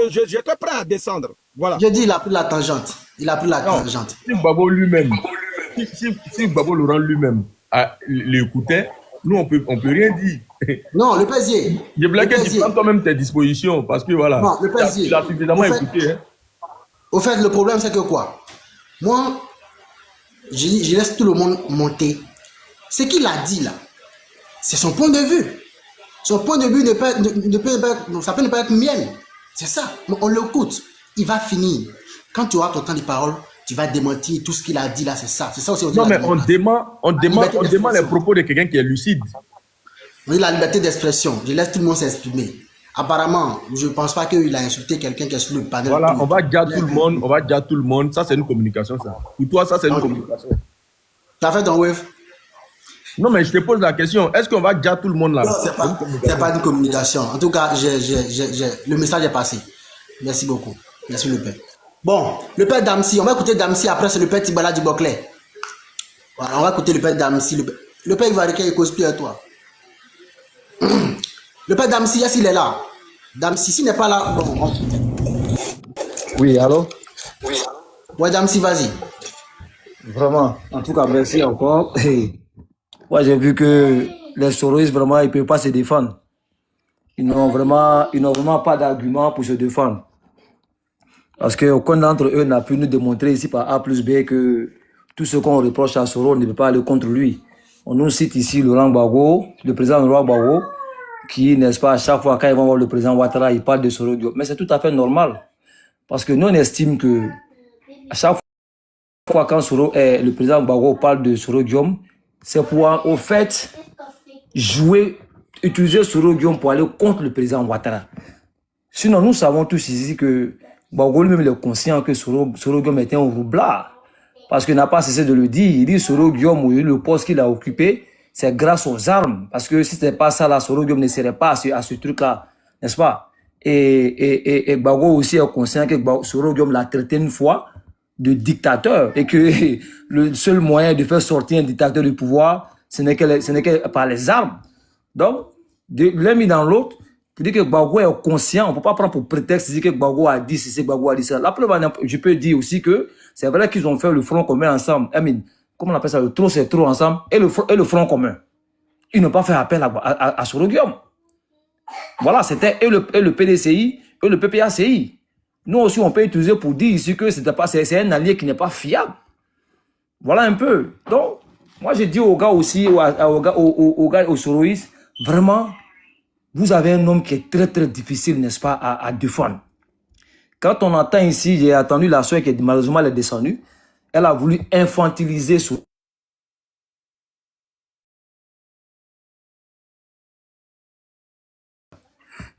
j'étais prêt à descendre. Voilà. Je dis, il a pris la tangente. Il a pris la Non, tangente. si Gbagbo lui-même, si Gbagbo Laurent lui-même l'écoutait, nous, on peut rien dire. Non, le président. Je voulais Le que tu président. prennes toi-même tes dispositions parce que voilà, Non, le président. il a suffisamment écouté. Hein. Au fait, le problème, c'est que quoi? Moi, je laisse tout le monde monter. Ce qu'il a dit là, c'est son point de vue. Son point de vue ça peut ne pas être mien. C'est ça. On l'écoute. Il va finir. Quand tu auras ton temps de parole, tu vas démentir tout ce qu'il a dit là. C'est ça. C'est ça aussi. Non, mais on demande les propos de quelqu'un qui est lucide. Oui, la liberté d'expression. Je laisse tout le monde s'exprimer. Apparemment, je ne pense pas qu'il a insulté quelqu'un qui est sur le panel. Voilà, on va dire tout le monde. Ça, c'est une communication, ça. Pour toi, ça, c'est une communication. Tu as fait ton wave? Non, mais je te pose la question. Est-ce qu'on va dire tout le monde là? Non, c'est pas une communication. En tout cas, le message est passé. Merci beaucoup. Merci le père. Bon, le père Damsi, on va écouter Damsi. Après, c'est le père Tibala du Boclet. Voilà, on va écouter le père Damsi. Le père Ivarika, il cause plus à toi. Le père Damsi, est-ce qu'il est là? Damsi, s'il n'est pas là, bon. Oui, allô? Oui. Ouais, Damsi, vas-y. Vraiment, en tout cas, merci encore. Moi, j'ai vu que les Soros, vraiment, ils ne peuvent pas se défendre. Ils n'ont vraiment pas d'argument pour se défendre. Parce qu'aucun d'entre eux n'a pu nous démontrer ici par A plus B que tout ce qu'on reproche à Soros ne peut pas aller contre lui. On nous cite ici Laurent Gbagbo, le président Laurent Gbagbo, qui, n'est-ce pas, à chaque fois quand ils vont voir le président Ouattara, il parle de Soros. Mais c'est tout à fait normal. Parce que nous, on estime que à chaque fois quand le président Gbagbo parle de Soros Guillaume, c'est pour, au fait, utiliser Soros Guillaume pour aller contre le président Ouattara. Sinon, nous savons tous ici que Gbagbo lui-même est conscient que Soros Guillaume était un roublard. Parce qu'il n'a pas cessé de le dire. Il dit Soros Guillaume, le poste qu'il a occupé, c'est grâce aux armes. Parce que si ce n'était pas ça, là, Soros Guillaume ne serait pas à ce truc-là, n'est-ce pas? Et Gbagbo aussi est conscient que Soros Guillaume l'a traité une fois de dictateur et que le seul moyen de faire sortir un dictateur du pouvoir, ce n'est que par les armes. Donc, de l'un mis dans l'autre, pour dire que Gbagbo est conscient, on ne peut pas prendre pour prétexte dire que Gbagbo a dit ceci, Gbagbo a dit ça. La preuve, je peux dire aussi que c'est vrai qu'ils ont fait le front commun ensemble. I mean, comment on appelle ça? Le trop, c'est trop ensemble. Et le front commun. Ils n'ont pas fait appel à Soros Guillaume. Voilà, c'était et le PDCI et le PPACI. Nous aussi, on peut utiliser pour dire ici que c'est un allié qui n'est pas fiable. Voilà un peu. Donc, moi, je dis aux gars aussi, aux gars, aux Soroïs, vraiment, vous avez un homme qui est très, très difficile, n'est-ce pas, à défendre. Quand on entend ici, j'ai entendu la soeur qui malheureusement elle est descendue, elle a voulu infantiliser Soros.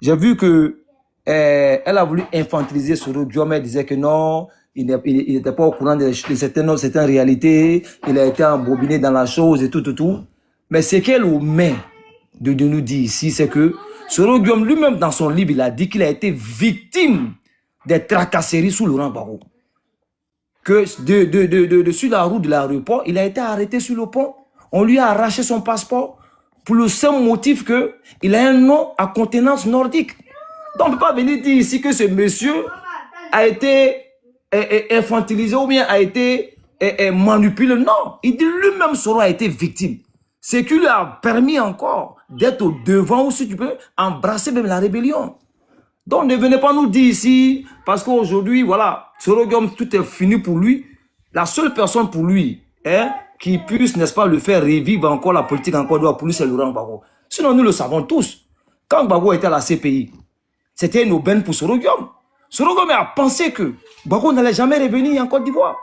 J'ai vu que elle a voulu infantiliser Soros Guillaume. Elle disait que non, il n'était pas au courant de certaines réalités. Il a été embobiné dans la chose et tout. Mais ce qu'elle omet de nous dire ici, c'est que Soros Guillaume lui-même dans son livre, il a dit qu'il a été victime des tracasseries sous Laurent Gbagbo. Que sur la route de l'aéroport, il a été arrêté sur le pont. On lui a arraché son passeport pour le seul motif qu'il a un nom à contenance nordique. Donc, on ne peut pas venir dire ici que ce monsieur a été infantilisé ou bien a été manipulé. Non, il dit lui-même Soros a été victime. Ce qui lui a permis encore d'être au devant ou si tu peux embrasser même la rébellion. Donc, ne venez pas nous dire ici, parce qu'aujourd'hui, voilà, Soros Guillaume, tout est fini pour lui. La seule personne pour lui, qui puisse, n'est-ce pas, le faire revivre encore la politique en Côte d'Ivoire, pour lui, c'est Laurent Gbagbo. Sinon, nous le savons tous. Quand Gbagbo était à la CPI, c'était une aubaine pour Soros Guillaume. Soros Guillaume a pensé que Gbagbo n'allait jamais revenir en Côte d'Ivoire.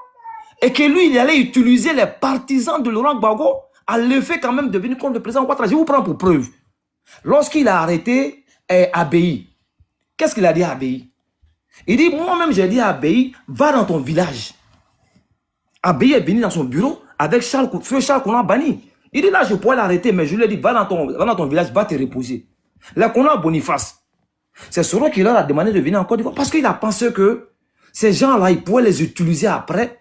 Et que lui, il allait utiliser les partisans de Laurent Gbagbo à le faire quand même devenir contre le président Ouattara. Je vous prends pour preuve. Lorsqu'il a arrêté Abbaye, qu'est-ce qu'il a dit à Abbaye? Il dit, moi-même, j'ai dit à Abbaye, va dans ton village. Abbaye est venu dans son bureau avec Feu Charles qu'on a banni. Il dit, là, je pourrais l'arrêter, mais je lui ai dit, va dans ton village, va te reposer. Là, qu'on a Boniface. C'est Soros qui leur a demandé de venir en Côte d'Ivoire parce qu'il a pensé que ces gens-là, ils pourraient les utiliser après,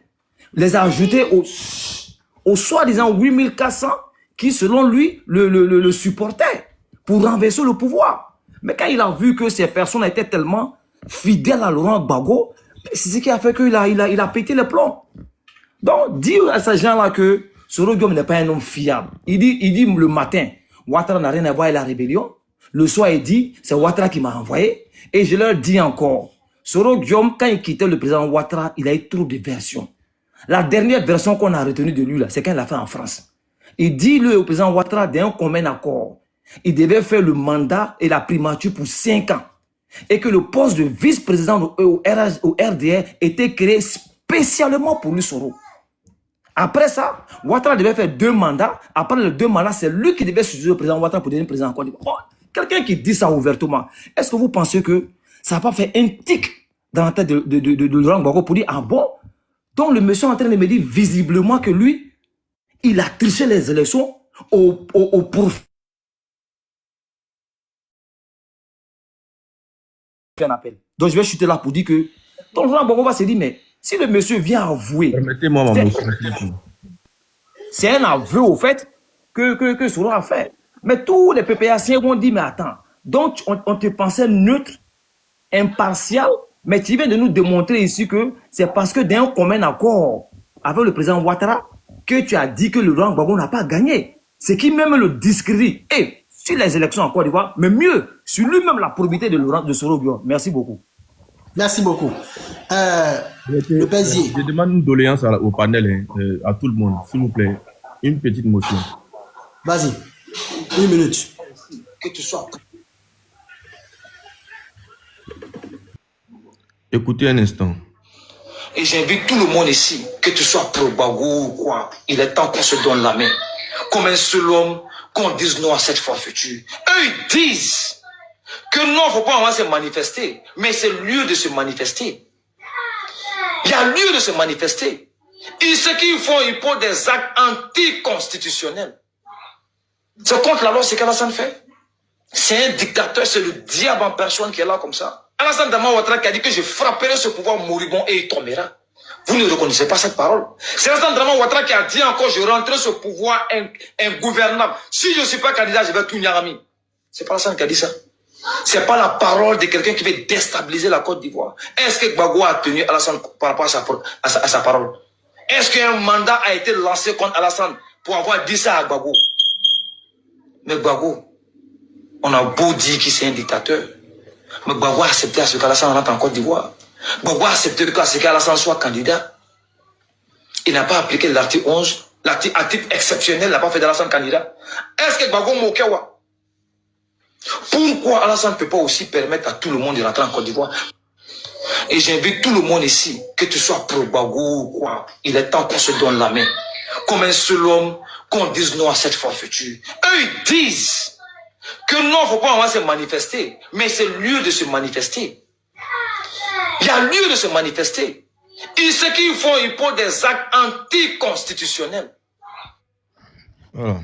les ajouter aux soi-disant 8400 qui, selon lui, le supportaient pour renverser le pouvoir. Mais quand il a vu que ces personnes étaient tellement fidèle à Laurent Gbagbo, c'est ce qui a fait qu'il a pété le plomb. Donc, dire à ces gens-là que Soro Guillaume n'est pas un homme fiable. Il dit le matin, Ouattara n'a rien à voir avec la rébellion. Le soir, il dit, c'est Ouattara qui m'a envoyé. Et je leur dis encore, Soro Guillaume, quand il quittait le président Ouattara, il a eu trop de versions. La dernière version qu'on a retenue de lui, là, c'est quand il l'a fait en France. Il dit, le président Ouattara, d'un commun accord, il devait faire le mandat et la primature pour 5 ans. Et que le poste de vice-président au RDR était créé spécialement pour lui, Soro. Après ça, Ouattara devait faire 2 mandats. Après les 2 mandats, c'est lui qui devait succéder au président Ouattara pour devenir président en Côte d'Ivoire. Oh, quelqu'un qui dit ça ouvertement, est-ce que vous pensez que ça n'a pas fait un tic dans la tête de Laurent Gbagbo pour dire, ah bon? Donc le monsieur est en train de me dire visiblement que lui, il a triché les élections au profit. Un appel. Donc je vais chuter là pour dire que donc Laurent Gbagbo va se dire, mais si le monsieur vient avouer, Permettez-moi, maman. c'est un aveu au fait que Soro a fait. Mais tous les PPAciens vont dire, mais attends, donc on te pensait neutre, impartial, mais tu viens de nous démontrer ici que c'est parce que d'un commun accord avec le président Ouattara que tu as dit que le Laurent Gbagbo n'a pas gagné. C'est qui même le discrédit. Et sur les élections en Côte d'Ivoire, mais mieux, sur lui-même la probité de Soro Guillaume. Merci beaucoup. Merci beaucoup. Le Bézier. Je demande une doléance au panel, à tout le monde, s'il vous plaît. Une petite motion. Vas-y. 1 minute. Que tu sois. Écoutez un instant. Et j'invite tout le monde ici, que tu sois pro Gbagbo ou quoi, il est temps qu'on se donne la main. Comme un seul homme, qu'on dise non à cette forfaiture. Eux, ils disent que non, il ne faut pas vraiment se manifester, mais c'est lieu de se manifester. Il y a lieu de se manifester. Et ce qu'ils font, ils posent des actes anticonstitutionnels. C'est contre la loi, c'est qu'Alassane fait. C'est un dictateur, c'est le diable en personne qui est là comme ça. Alassane Dramane Ouattara qui a dit que je frapperai ce pouvoir moribond et il tombera. Vous ne reconnaissez pas cette parole. C'est Alassane Dramane Ouattara qui a dit encore je rentrerai ce pouvoir ingouvernable. Si je ne suis pas candidat, je vais tout Nyarami. C'est pas Alassane qui a dit ça. C'est pas la parole de quelqu'un qui veut déstabiliser la Côte d'Ivoire. Est-ce que Gbagbo a tenu Alassane par rapport à sa parole? Est-ce qu'un mandat a été lancé contre Alassane pour avoir dit ça à Gbagbo? Mais Gbagbo, on a beau dire qu'il c'est un dictateur, mais Gbagbo a accepté à ce qu'Alassane rentre en Côte d'Ivoire. Gbagbo a accepté à ce qu'Alassane soit candidat. Il n'a pas appliqué l'article 11, l'article à titre exceptionnel, il n'a pas fait d'Alassane candidat. Est-ce que Gbagbo Mokewa? Pourquoi Alassane ne peut pas aussi permettre à tout le monde de rentrer en Côte d'Ivoire? Et j'invite tout le monde ici, que tu sois pro Gbagbo ou quoi, il est temps qu'on se donne la main. Comme un seul homme, qu'on dise non à cette forfaiture. Eux, ils disent que non, il ne faut pas vraiment se manifester, mais c'est lieu de se manifester. Il y a lieu de se manifester. Et ce qu'ils font, ils posent des actes anticonstitutionnels. Voilà.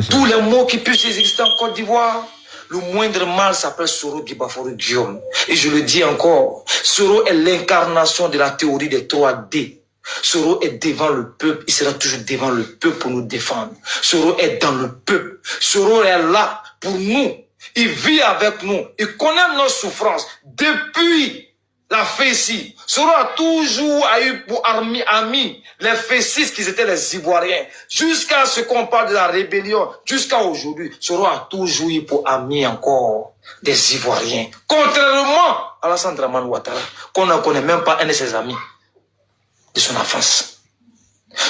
Tous les mots qui puissent exister en Côte d'Ivoire, le moindre mal s'appelle Soro Guibaforo Guillaume. Et je le dis encore, Soro est l'incarnation de la théorie des 3D. Soro est devant le peuple, il sera toujours devant le peuple pour nous défendre. Soro est dans le peuple. Soro est là pour nous. Il vit avec nous. Il connaît nos souffrances. Depuis la Fessie, Soro a toujours eu pour amis les Fessistes qui étaient les Ivoiriens. Jusqu'à ce qu'on parle de la rébellion, jusqu'à aujourd'hui, Soro a toujours eu pour amis encore des Ivoiriens. Contrairement à Alassane Dramane Ouattara, qu'on ne connaît même pas un de ses amis de son enfance.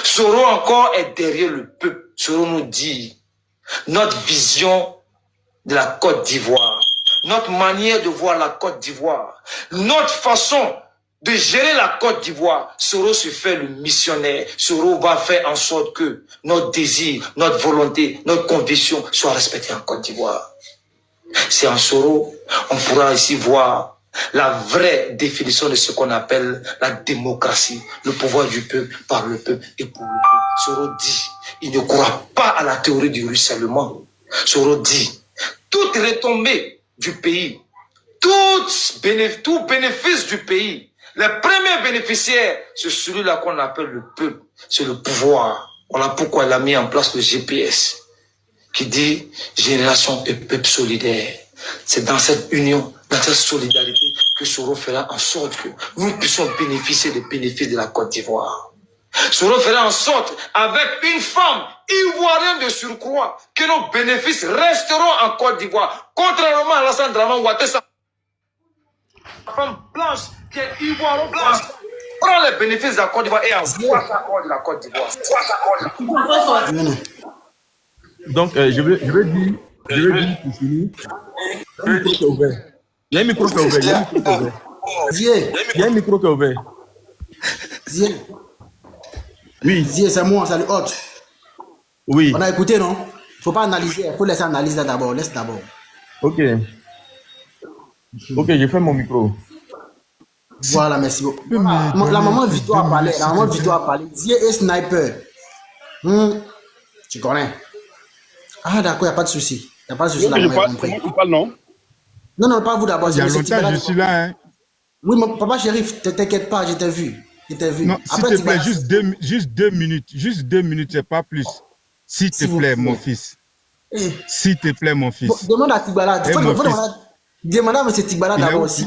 Soro encore est derrière le peuple. Soro nous dit notre vision de la Côte d'Ivoire, notre manière de voir la Côte d'Ivoire, notre façon de gérer la Côte d'Ivoire. Soro se fait le missionnaire. Soro va faire en sorte que notre désir, notre volonté, notre conviction soient respectées en Côte d'Ivoire. C'est en Soro, on pourra ici voir la vraie définition de ce qu'on appelle la démocratie, le pouvoir du peuple, par le peuple et pour le peuple. Soro dit, il ne croit pas à la théorie du ruissellement. Soro dit, toute retombée du pays, tout bénéfice du pays, les premiers bénéficiaires, c'est celui-là qu'on appelle le peuple, c'est le pouvoir. Voilà pourquoi il a mis en place le GPS, qui dit génération et peuple solidaire. C'est dans cette union dans cette solidarité que Soro fera en sorte que nous puissions bénéficier des bénéfices de la Côte d'Ivoire. Soro fera en sorte, avec une femme ivoirienne de surcroît, que nos bénéfices resteront en Côte d'Ivoire. Contrairement à Alassane Dramane Ouattara, la femme blanche qui est ivoirienne blanche prend les bénéfices de la Côte d'Ivoire et envoie ça hors de la Côte d'Ivoire. Donc, je vais dire pour finir. Il y a un micro qui est ouvert. Il y a un micro qui est ouvert. Zié, Il y a un micro qui est ouvert. Zié. Oui, Zié, c'est moi, salut, Hot. oui. On a écouté, non? Faut pas analyser, faut laisser analyser d'abord, laisse d'abord. Ok. Ok, j'ai fait mon micro. Voilà, merci beaucoup. Voilà. La maman Vito a parlé, Zié est sniper. Tu connais? Ah, d'accord, il n'y a pas de souci. Il n'y a pas de souci, la maman a compris. Tu parles, non? Non, pas vous d'abord. Il y a longtemps, je suis là. Hein. Oui, mon papa shérif, t'inquiète pas, je t'ai vu. Non, s'il te plaît, juste 2 minutes. Juste 2 minutes, c'est pas plus. S'il te plaît, mon fils. S'il te plaît, mon fils. Bon, demande à Tibala. Demande à M. Tibala d'abord aussi.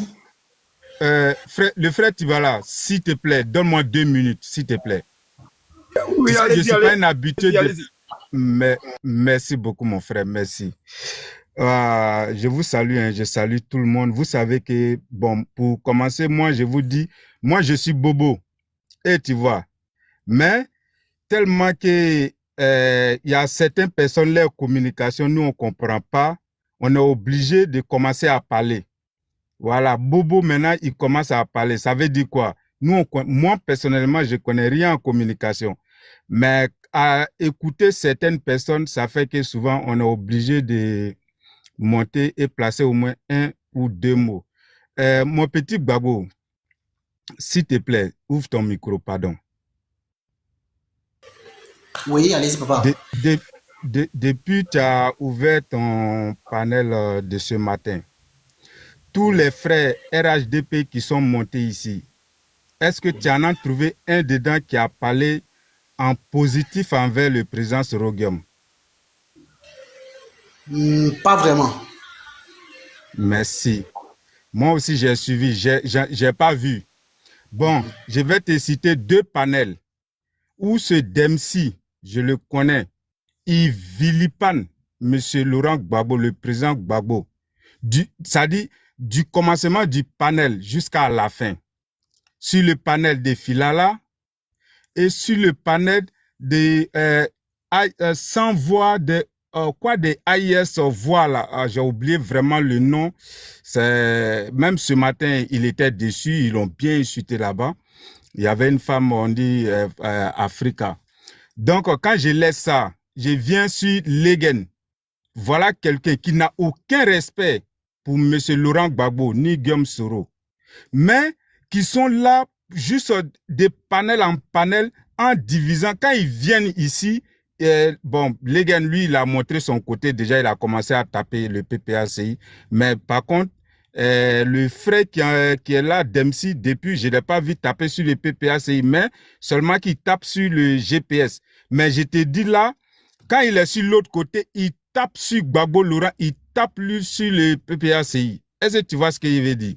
Le frère Tibala, s'il te plaît, donne-moi 2 minutes, s'il te plaît. Oui, je ne suis pas un habitué de... allez-y. Mais, merci beaucoup, mon frère, merci. Je vous salue, hein, je salue tout le monde. Vous savez que, bon, pour commencer, moi, je vous dis, moi, je suis bobo. Et tu vois, mais tellement que y a certaines personnes, leur communication, nous, on ne comprend pas. On est obligé de commencer à parler. Voilà, bobo, maintenant, il commence à parler. Ça veut dire quoi? Nous, moi, personnellement, je ne connais rien en communication. Mais à écouter certaines personnes, ça fait que souvent, on est obligé de monter et placer au moins 1 ou 2 mots. Mon petit Babo, s'il te plaît, ouvre ton micro, pardon. Oui, allez-y, papa. Depuis que tu as ouvert ton panel de ce matin, tous les frères RHDP qui sont montés ici, est-ce que tu en as trouvé un dedans qui a parlé en positif envers le président Soro Guillaume? Pas vraiment. Merci. Moi aussi, j'ai suivi, j'ai pas vu. Bon, je vais te citer 2 panels où ce Dempsey, je le connais, il vilipende M. Laurent Gbagbo, le président Gbagbo. Ça dit, du commencement du panel jusqu'à la fin. Sur le panel de Filala et sur le panel de sans voix de des AIS voix là, j'ai oublié vraiment le nom. Même ce matin, il était déçu, ils l'ont bien insulté là-bas. Il y avait une femme, on dit Africa. Donc, quand je laisse ça, je viens sur Legen. Voilà quelqu'un qui n'a aucun respect pour M. Laurent Gbagbo ni Guillaume Soro, mais qui sont là juste de panel en panel en divisant. Quand ils viennent ici, bon, Legen, lui, il a montré son côté. Déjà, il a commencé à taper le PPACI. Mais par contre, le frère qui est là, Dempsey, depuis, je ne l'ai pas vu taper sur le PPACI, mais seulement qu'il tape sur le GPS. Mais je te dis là, quand il est sur l'autre côté, il tape sur Gbagbo Laurent, il tape lui sur le PPACI. Est-ce que tu vois ce qu'il veut dire?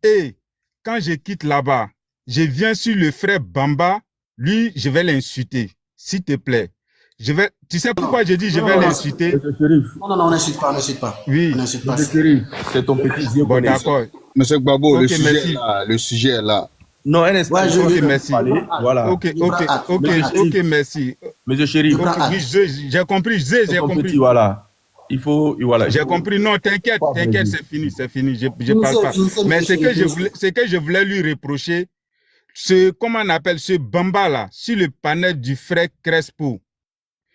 Et quand je quitte là-bas, je viens sur le frère Bamba, lui, je vais l'insulter, s'il te plaît. Tu sais pourquoi je dis je vais l'insulter? Non, on n'insulte pas, Oui, C'est ton petit Dieu. Bon, d'accord. Monsieur Gbagbo, Ok, le sujet est là. Non, un instant. Ok, merci. Voilà. Ok, merci. Monsieur Chéri, Oui, j'ai compris, j'ai compris. Voilà. Il faut, voilà. J'ai compris. Non, t'inquiète, c'est fini. Je parle pas. Mais ce que je voulais lui reprocher, comment on appelle ce Bamba là, sur le panel du frère Crespo.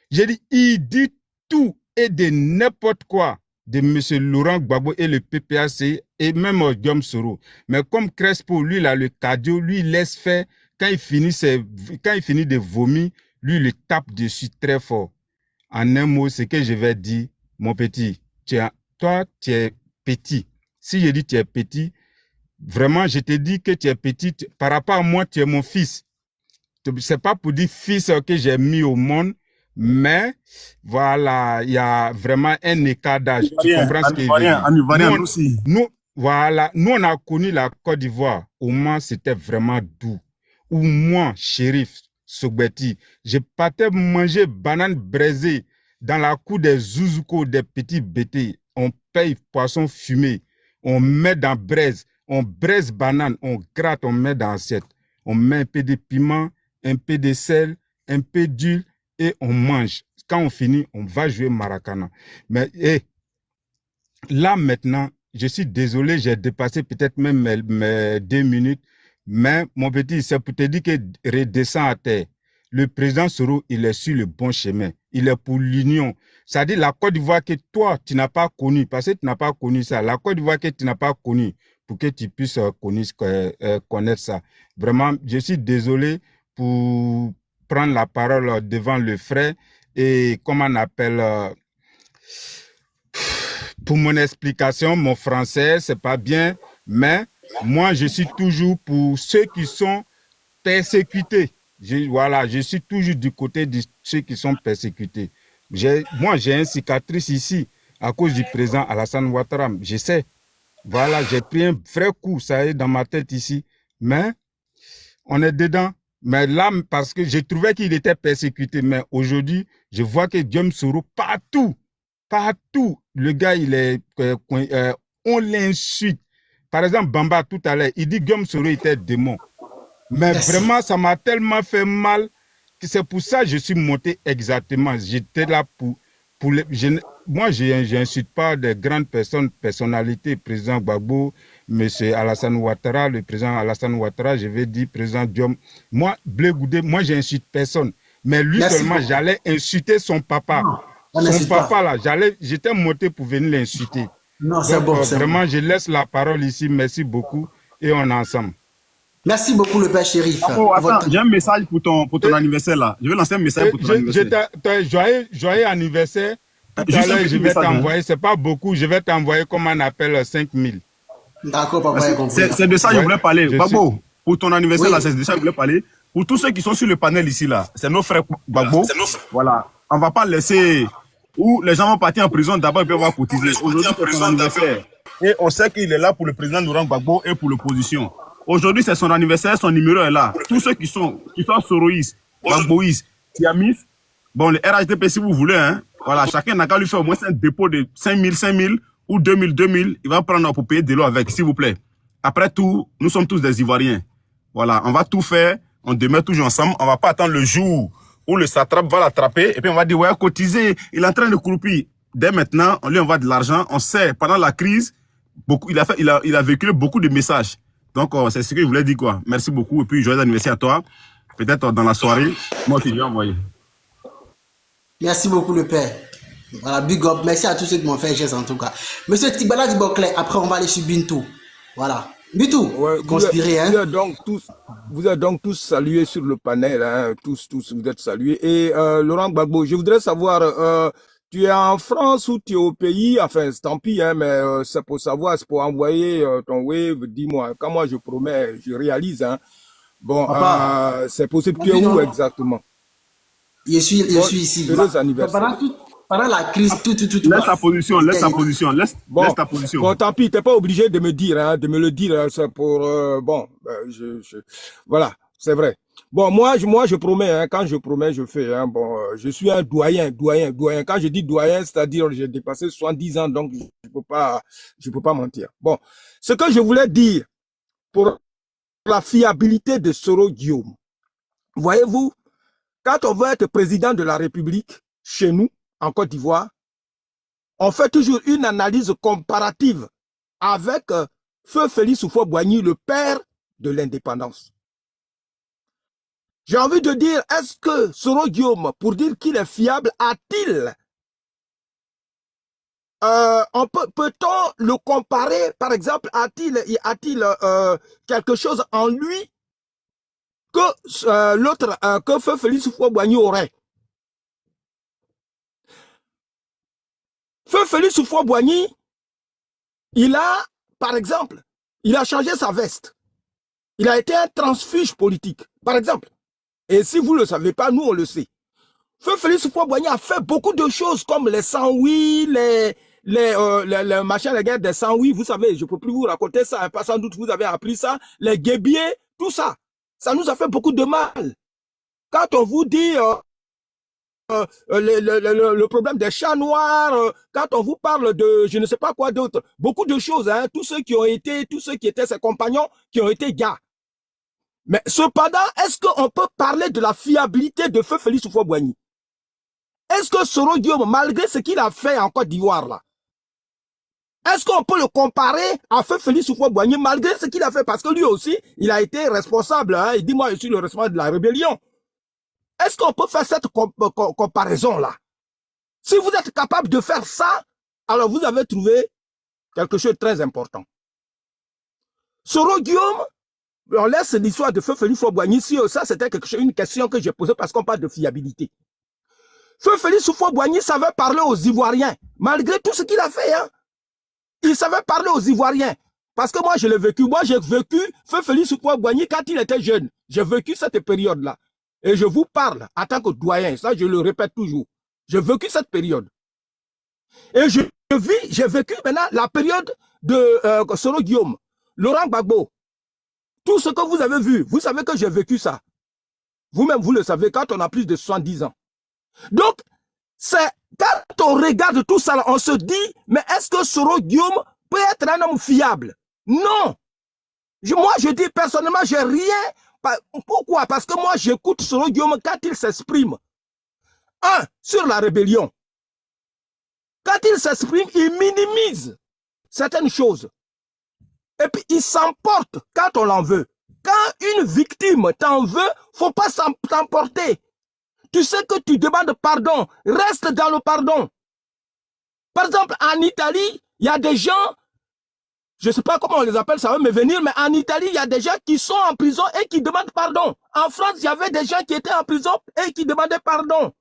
J'ai dit, il dit tout et de n'importe quoi de M. Laurent Gbagbo et le PPAC et même Guillaume Soro. Mais comme Crespo, lui, il a le cardio, lui, il laisse faire. Quand il finit de vomir, lui, il le tape dessus très fort. En un mot, ce que je vais dire, mon petit, toi, tu es petit. Si je dis tu es petit, vraiment, je te dis que tu es petit. Par rapport à moi, tu es mon fils. C'est pas pour dire fils que j'ai mis au monde, mais voilà, il y a vraiment un écart d'âge. Tu comprends ce que je veux dire? voilà, nous on a connu la Côte d'Ivoire. Au moins, c'était vraiment doux. Ou moi, shérif Sogbeti, je partais manger banane braisée dans la cour des Zouzouko, des petits bêtés. On paye poisson fumé, on met dans braise, on braise banane, on gratte, on met dans assiette. On met un peu de piment, un peu de sel, un peu d'huile et on mange. Quand on finit, on va jouer Maracana. Mais là maintenant, je suis désolé, j'ai dépassé peut-être même mes 2 minutes, mais mon petit, c'est pour te dire que redescend à terre. Le président Soro, il est sur le bon chemin. Il est pour l'union. C'est-à-dire la Côte d'Ivoire que toi, tu n'as pas connu, parce que tu n'as pas connu ça. La Côte d'Ivoire que tu n'as pas connu, pour que tu puisses connaître ça. Vraiment, je suis désolé pour prendre la parole devant le frère et comment on appelle... pour mon explication, mon français, c'est pas bien, mais moi, je suis toujours pour ceux qui sont persécutés. Voilà, je suis toujours du côté de ceux qui sont persécutés. Moi, j'ai une cicatrice ici à cause du président Alassane Ouattara. Je sais. Voilà, j'ai pris un vrai coup, ça est dans ma tête ici. Mais on est dedans. Mais là, parce que je trouvais qu'il était persécuté, mais aujourd'hui, je vois que Guillaume Soro, partout, le gars, il est, on l'insulte. Par exemple, Bamba, tout à l'heure, il dit que Guillaume Soro était démon. Mais vraiment, ça m'a tellement fait mal que c'est pour ça que je suis monté exactement. J'étais là pour moi, je n'insulte pas des grandes personnalités, président Gbagbo, monsieur Alassane Ouattara, le président Alassane Ouattara, je vais dire président Diom. Moi, Blé Goudé, moi, j'insulte personne. Mais lui seulement, j'allais insulter son papa. Son papa, là, j'étais monté pour venir l'insulter. Non, c'est bon. Vraiment, je laisse la parole ici. Merci beaucoup. Et on est ensemble. Merci beaucoup, le père shérif. Oh, attends, j'ai un message pour ton anniversaire là. Je vais lancer un message pour ton anniversaire. Joyeux anniversaire. Tout à l'heure, je vais t'envoyer, c'est pas beaucoup, je vais t'envoyer comme on appelle 5000. D'accord, papa, j'ai compris. C'est de ça que je voulais parler. Babo, pour ton anniversaire là, c'est de ça que je voulais parler. Pour tous ceux qui sont sur le panel ici là, c'est nos frères Babo. Voilà, on va pas laisser où les gens vont partir en prison d'abord et puis on va cotiser. Aujourd'hui, c'est son anniversaire. Et on sait qu'il est là pour le président Laurent Gbagbo et pour l'opposition. Aujourd'hui, c'est son anniversaire, son numéro est là. Tous ceux qui sont soroïstes, Gbagboïstes, Tiamis, bon, le RHDP si vous voulez, hein, voilà, chacun n'a qu'à lui faire au moins un dépôt de 5000 ou 2000, il va prendre pour payer de l'eau avec, s'il vous plaît. Après tout, nous sommes tous des Ivoiriens. Voilà, on va tout faire, on demeure toujours ensemble, on va pas attendre le jour où le satrape va l'attraper et puis on va dire, ouais, cotiser, il est en train de croupir. Dès maintenant, on lui envoie de l'argent, on sait, pendant la crise, il a véhiculé beaucoup de messages. Donc, c'est ce que je voulais dire, quoi. Merci beaucoup et puis joyeux anniversaire à toi. Peut-être dans la soirée, moi aussi, je vais envoyer. Merci beaucoup, le père. Voilà, big up. Merci à tous ceux qui m'ont fait geste en tout cas. Monsieur Tibala Diboclé, après on va aller sur Bintou. Voilà. Bintou, ouais, conspiré, hein. Vous êtes donc tous salués sur le panel, hein. Tous, vous êtes salués. Et Laurent Gbagbo, je voudrais savoir, tu es en France ou tu es au pays? Enfin, tant pis, hein, mais c'est pour savoir, c'est pour envoyer ton wave. Dis-moi, quand moi je promets, je réalise, hein. Bon, c'est possible. Tu es où exactement? Je suis ici. Pendant la crise, tout. Laisse ta position, laisse ta position. Bon, tant pis, t'es pas obligé de me dire, hein, de me le dire, c'est pour, voilà, c'est vrai. Bon, moi, je promets, hein, quand je promets, je fais, hein, bon, je suis un doyen. Quand je dis doyen, c'est-à-dire, j'ai dépassé 70 ans, donc je peux pas mentir. Bon, ce que je voulais dire, pour la fiabilité de Soro Guillaume, voyez-vous, quand on veut être président de la République, chez nous, en Côte d'Ivoire, on fait toujours une analyse comparative avec Feu Félix Houphouët-Boigny, le père de l'indépendance. J'ai envie de dire, est-ce que Soro Guillaume, pour dire qu'il est fiable, a-t-il peut-on le comparer, par exemple, a-t-il quelque chose en lui que que Feu Félix Houphouët-Boigny aurait? Feu Félix Houphouët-Boigny, il a, par exemple, il a changé sa veste. Il a été un transfuge politique, par exemple. Et si vous ne le savez pas, nous on le sait. Feu Félix Houphouët-Boigny a fait beaucoup de choses comme les 108, les machins, les guerres des 108, vous savez, je ne peux plus vous raconter ça, hein, pas sans doute vous avez appris ça, les guébiers, tout ça. Ça nous a fait beaucoup de mal. Quand on vous dit le problème des chats noirs, quand on vous parle de je ne sais pas quoi d'autre, beaucoup de choses, hein, tous ceux qui étaient ses compagnons, qui ont été gars. Mais cependant, est-ce qu'on peut parler de la fiabilité de Feu Félix Houphouët-Boigny? Est-ce que Soro Guillaume, malgré ce qu'il a fait en Côte d'Ivoire, là, est-ce qu'on peut le comparer à Feu Félix Houphouët-Boigny, malgré ce qu'il a fait? Parce que lui aussi, il a été responsable, hein, il dit, moi, je suis le responsable de la rébellion. Est-ce qu'on peut faire cette comparaison-là? Si vous êtes capable de faire ça, alors vous avez trouvé quelque chose de très important. Soro Guillaume, on laisse l'histoire de Feu Félix Houphouët-Boigny. Si ça, c'était une question que j'ai posée parce qu'on parle de fiabilité. Feu Félix Houphouët-Boigny savait parler aux Ivoiriens, malgré tout ce qu'il a fait. Hein. Il savait parler aux Ivoiriens. Parce que moi, je l'ai vécu. Moi, j'ai vécu Feu Félix Houphouët-Boigny quand il était jeune. J'ai vécu cette période-là. Et je vous parle en tant que doyen. Ça, je le répète toujours. J'ai vécu cette période. Et j'ai vécu maintenant la période de Soro Guillaume, Laurent Gbagbo. Tout ce que vous avez vu, vous savez que j'ai vécu ça. Vous-même, vous le savez, quand on a plus de 70 ans. Donc, c'est quand on regarde tout ça, on se dit, mais est-ce que Soro Guillaume peut être un homme fiable? Non. Moi, je dis personnellement, j'ai rien. Pourquoi? Parce que moi, j'écoute Soro Guillaume quand il s'exprime. Sur la rébellion. Quand il s'exprime, il minimise certaines choses. Et puis, il s'emporte quand on l'en veut. Quand une victime t'en veut, faut pas s'emporter. Tu sais que tu demandes pardon. Reste dans le pardon. Par exemple, en Italie, il y a des gens, je ne sais pas comment on les appelle, ça va me venir, mais en Italie, il y a des gens qui sont en prison et qui demandent pardon. En France, il y avait des gens qui étaient en prison et qui demandaient pardon.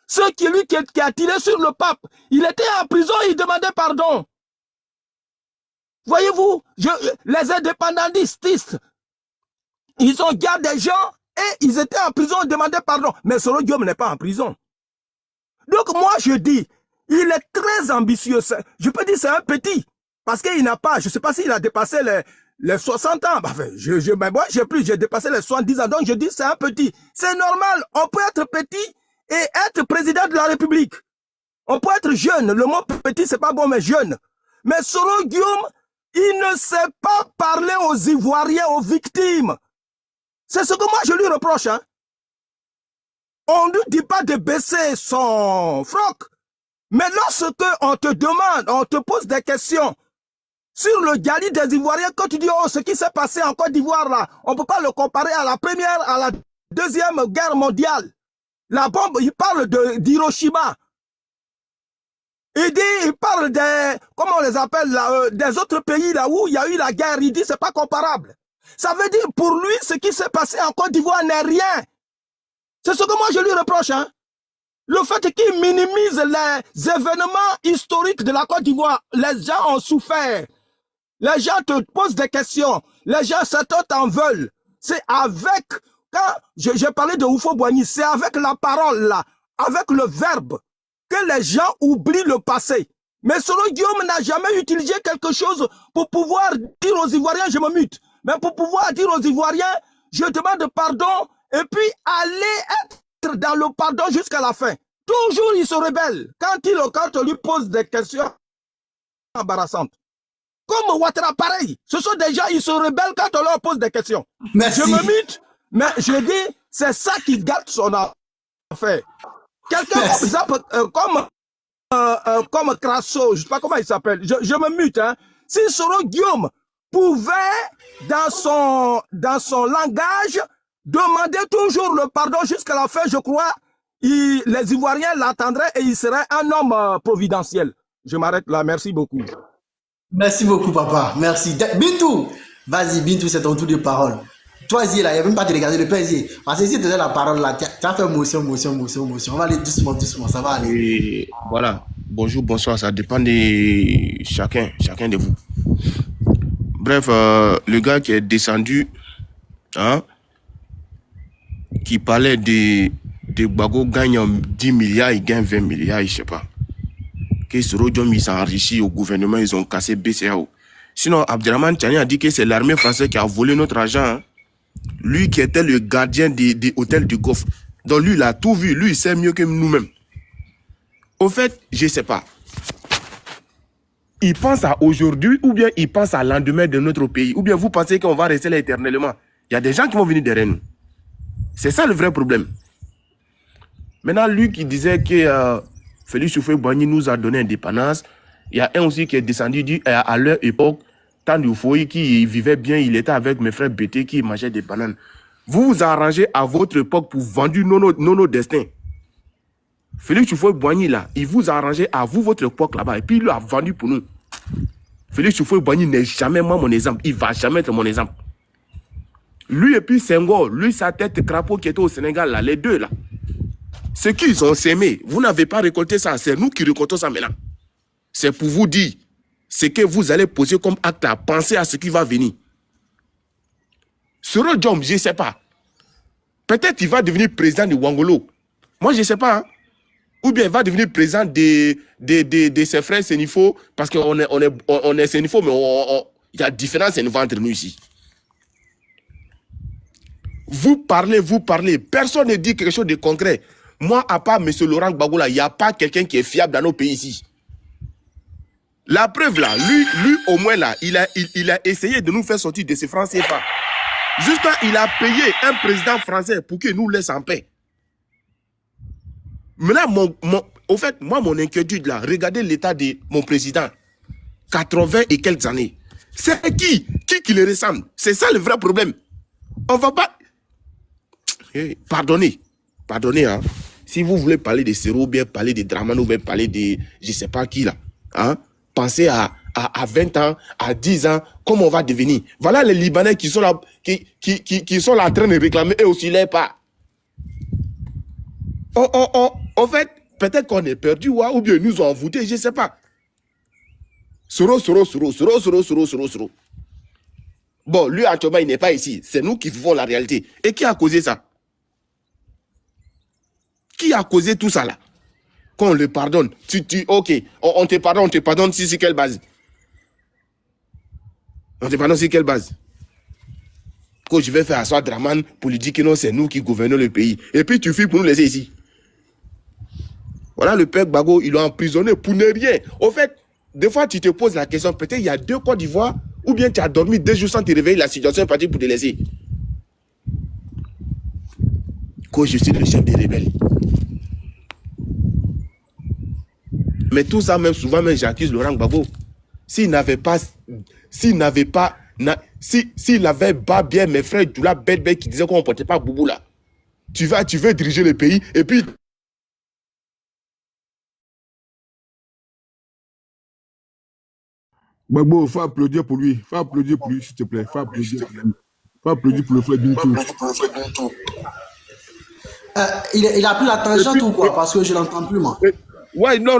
Ceux qui a tiré sur le pape, il était en prison et il demandait pardon. Voyez-vous, les indépendantistes, ils ont gardé des gens et ils étaient en prison et demandaient pardon. Mais Soro Guillaume n'est pas en prison. Donc moi, je dis, il est très ambitieux. Je peux dire c'est un petit. Parce qu'il n'a pas, je ne sais pas s'il a dépassé les 60 ans. Enfin, mais moi, j'ai dépassé les 70 ans. Donc je dis c'est un petit. C'est normal, on peut être petit et être président de la République. On peut être jeune. Le mot petit, c'est pas bon, mais jeune. Mais Soro Guillaume, il ne sait pas parler aux Ivoiriens, aux victimes. C'est ce que moi je lui reproche. Hein. On ne lui dit pas de baisser son froc. Mais lorsque on te demande, on te pose des questions sur le Gali des Ivoiriens, quand tu dis, oh, ce qui s'est passé en Côte d'Ivoire là, on ne peut pas le comparer à la première, à la deuxième guerre mondiale. La bombe, il parle d'Hiroshima. Il parle des, comment on les appelle là, des autres pays là où il y a eu la guerre. Il dit c'est pas comparable. Ça veut dire pour lui ce qui s'est passé en Côte d'Ivoire n'est rien. C'est ce que moi je lui reproche. Hein. Le fait qu'il minimise les événements historiques de la Côte d'Ivoire, les gens ont souffert. Les gens te posent des questions. Les gens, certains t'en veulent. C'est avec, quand j'ai parlé de Houphouët-Boigny, c'est avec la parole là, avec le verbe, que les gens oublient le passé. Mais Soro Guillaume n'a jamais utilisé quelque chose pour pouvoir dire aux Ivoiriens, je me mute. Mais pour pouvoir dire aux Ivoiriens, je demande pardon, et puis aller être dans le pardon jusqu'à la fin. Toujours il se rebelle quand on lui pose des questions embarrassantes. Comme Ouattara, pareil. Ce sont des gens, ils se rebellent quand on leur pose des questions. Merci. Je me mute, mais je dis, c'est ça qui gâte son affaire. Quelqu'un comme, exemple, comme Crasso, je ne sais pas comment il s'appelle, je me mute. Hein. Si Soro Guillaume pouvait, dans son langage, demander toujours le pardon jusqu'à la fin, je crois, les Ivoiriens l'attendraient et il serait un homme providentiel. Je m'arrête là, merci beaucoup. Merci beaucoup, papa. Merci. Bintou, vas-y, Bintou, c'est ton tour de parole. Toi, Zé, là, il n'y a même pas de regarder le père, Zé. Parce que si tu donnes la parole, là, tu as fait motion. On va aller doucement, ça va aller. Et voilà. Bonjour, bonsoir, ça dépend de chacun de vous. Bref, le gars qui est descendu, hein, qui parlait de Gbagbo gagne 10 milliards, il gagne 20 milliards, je sais pas. que Soro Diom s'est enrichi au gouvernement, ils ont cassé BCAO. Sinon, Abdelrahman Tchani a dit que c'est l'armée française qui a volé notre argent. Hein. Lui qui était le gardien des hôtels du Golfe. Donc lui, il a tout vu. Lui, il sait mieux que nous-mêmes. Au fait, je ne sais pas. Il pense à aujourd'hui ou bien il pense à lendemain de notre pays. Ou bien vous pensez qu'on va rester là éternellement. Il y a des gens qui vont venir derrière nous. C'est ça le vrai problème. Maintenant, lui qui disait que Félix Houphouët-Boigny nous a donné indépendance, il y a un aussi qui est descendu à leur époque, tant de Houphouët qui vivait bien, il était avec mes frères BT qui mangeaient des bananes. Vous vous arrangez à votre époque pour vendre nos destins. Félix Houphouët-Boigny là, il vous a arrangé à vous votre époque là-bas et puis il l'a vendu pour nous. Félix Houphouët-Boigny n'est jamais moi mon exemple, il ne va jamais être mon exemple. Lui et puis Senghor, lui sa tête crapaud qui était au Sénégal là, les deux là. Ce qu'ils ont sémé, vous n'avez pas récolté ça, c'est nous qui récoltons ça maintenant. C'est pour vous dire ce que vous allez poser comme acte à penser à ce qui va venir. Soro Diom, je ne sais pas. Peut-être qu'il va devenir président de Wangolo. Moi, je ne sais pas. Hein. Ou bien il va devenir président de ses frères Sénifo, parce qu'on est Sénifo, mais il y a différence entre nous ici. Vous parlez. Personne ne dit quelque chose de concret. Moi, à part M. Laurent Gbagbo, il n'y a pas quelqu'un qui est fiable dans nos pays ici. La preuve là, lui au moins là, il a essayé de nous faire sortir de ces francs CFA. Jusqu'à il a payé un président français pour qu'il nous laisse en paix. Maintenant, au fait, moi, mon inquiétude là, regardez l'état de mon président. 80 et quelques années. C'est qui le ressemble? C'est ça le vrai problème. On va pas... Hey, pardonnez, hein. Si vous voulez parler de Sero, ou bien parler de Dramane, ou bien parler de je ne sais pas qui là, hein, pensez à 20 ans, à 10 ans, comment on va devenir. Voilà les Libanais qui sont là, qui sont là en train de réclamer eux aussi les pas. En fait, peut-être qu'on est perdu, ou bien ils nous ont envoûtés, je ne sais pas. Soro. Bon, lui, actuellement, il n'est pas ici. C'est nous qui vivons la réalité. Et qui a causé ça? Qui a causé tout ça là? Qu'on le pardonne. Ok, on te pardonne sur quelle base? On te pardonne sur quelle base? Que je vais faire asseoir Dramane pour lui dire que non, c'est nous qui gouvernons le pays. Et puis tu fuis pour nous laisser ici. Voilà le père Gbagbo, il l'a emprisonné pour ne rien. Au fait, des fois tu te poses la question, peut-être il y a 2 Côte d'Ivoire, ou bien tu as dormi 2 jours sans te réveiller, la situation est partie pour te laisser. Que je suis le chef des rebelles. Mais tout ça, même souvent, même j'accuse Laurent Gbagbo. S'il avait pas bien mes frères Doula bête qui disaient qu'on ne portait pas Boubou là. Tu veux diriger le pays et puis. Gbagbo, faut applaudir pour lui. Faut applaudir pour lui, s'il te plaît. Faut applaudir pour le frère Bintou. Il a pris la tangente ou quoi? Parce que je l'entends plus, moi. Ouais, non,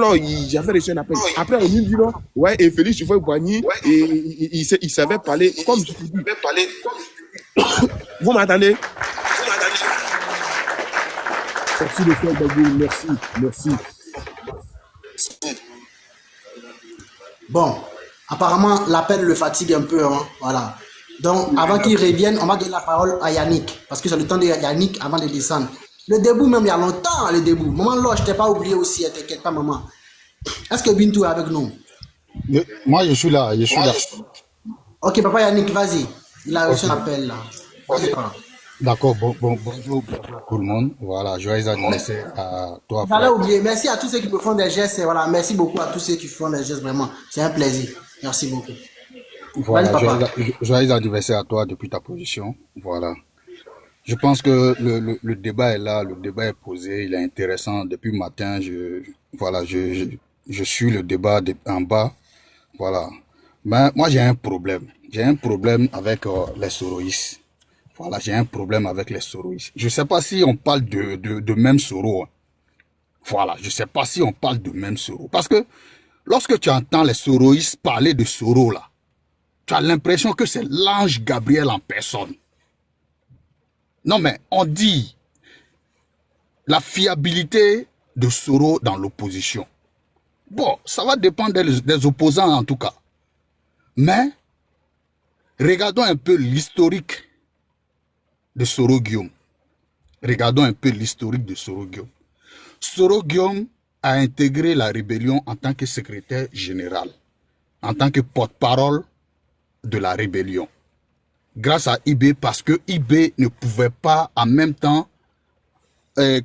j'avais reçu un appel. Après, on me dit non. Ouais, et Félix Houphouët-Boigny, il savait parler comme je te dis. Vous m'entendez? Merci le frère Gbagbo, merci. Bon, apparemment, l'appel le fatigue un peu, hein. Voilà. Donc, avant qu'il revienne, on va donner la parole à Yannick. Parce que c'est le temps de Yannick avant de descendre. Le debout, même, il y a longtemps, le debout. Maman, là, je t'ai pas oublié aussi, t'inquiète pas, maman. Est-ce que Bintou est avec nous? Moi, je suis là. Ok, papa Yannick, vas-y. Il a reçu un appel, là. D'accord, bonjour tout le monde. Voilà, joyeux anniversaire à toi. J'allais oublier. Merci à tous ceux qui me font des gestes. Voilà, merci beaucoup à tous ceux qui font des gestes, vraiment. C'est un plaisir. Merci beaucoup. Voilà, joyeux anniversaire à toi depuis ta position. Voilà. Je pense que le débat est là, le débat est posé, il est intéressant. Depuis le matin, je suis le débat en bas. Voilà. Mais moi, j'ai un problème. J'ai un problème avec les soroïstes. Voilà, j'ai un problème avec les soroïstes. Je ne sais pas si on parle de même Soro. Voilà, je ne sais pas si on parle de même Soro. Parce que lorsque tu entends les soroïstes parler de Soro, là, tu as l'impression que c'est l'ange Gabriel en personne. Non, mais on dit la fiabilité de Soro dans l'opposition. Bon, ça va dépendre des opposants en tout cas. Mais, regardons un peu l'historique de Soro Guillaume. Regardons un peu l'historique de Soro Guillaume. Soro Guillaume a intégré la rébellion en tant que secrétaire général, en tant que porte-parole de la rébellion. Grâce à IB, parce que IB ne pouvait pas en même temps,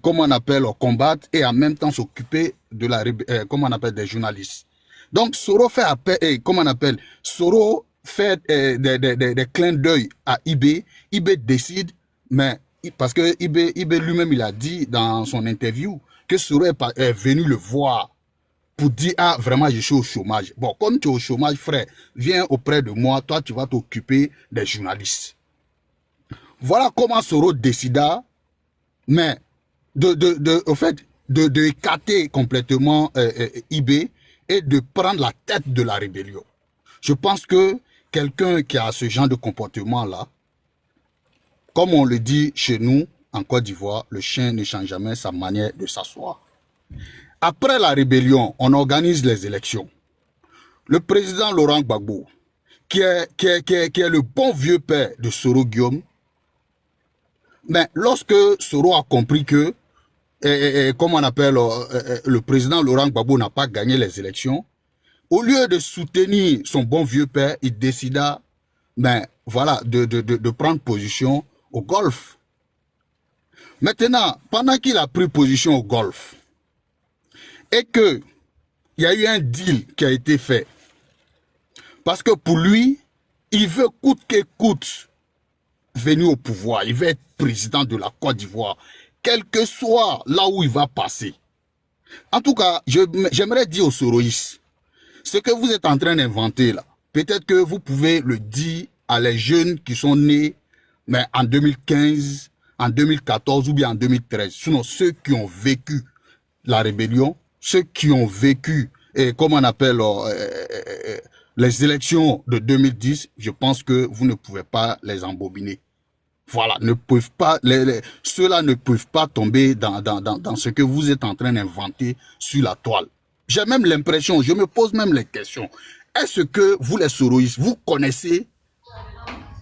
comment on appelle, combattre et en même temps s'occuper de la comment on appelle, des journalistes. Donc Soro fait appel, comment on appelle, Soro fait des clins d'œil à IB. IB décide, mais parce que IB lui-même il a dit dans son interview que Soro est venu le voir pour dire, ah, vraiment, je suis au chômage. Bon, comme tu es au chômage, frère, viens auprès de moi, toi, tu vas t'occuper des journalistes. Voilà comment Soro décida, mais au fait, de écarter complètement IB et de prendre la tête de la rébellion. Je pense que quelqu'un qui a ce genre de comportement-là, comme on le dit chez nous, en Côte d'Ivoire, le chien ne change jamais sa manière de s'asseoir. Après la rébellion, on organise les élections. Le président Laurent Gbagbo, qui est le bon vieux père de Soro Guillaume, mais lorsque Soro a compris que, comme on appelle, le président Laurent Gbagbo n'a pas gagné les élections, au lieu de soutenir son bon vieux père, il décida, ben, voilà, de prendre position au Golfe. Maintenant, pendant qu'il a pris position au Golfe, et que il y a eu un deal qui a été fait. Parce que pour lui, il veut coûte que coûte venir au pouvoir. Il veut être président de la Côte d'Ivoire, quel que soit là où il va passer. En tout cas, j'aimerais dire aux Soroïstes, ce que vous êtes en train d'inventer là, peut-être que vous pouvez le dire à les jeunes qui sont nés mais en 2015, en 2014 ou bien en 2013. Sinon, ceux qui ont vécu la rébellion, ceux qui ont vécu, comment on appelle, les élections de 2010, je pense que vous ne pouvez pas les embobiner. Voilà, ne peuvent pas, ceux-là ne peuvent pas tomber dans ce que vous êtes en train d'inventer sur la toile. J'ai même l'impression, je me pose même les questions. Est-ce que vous les Soroïstes, vous connaissez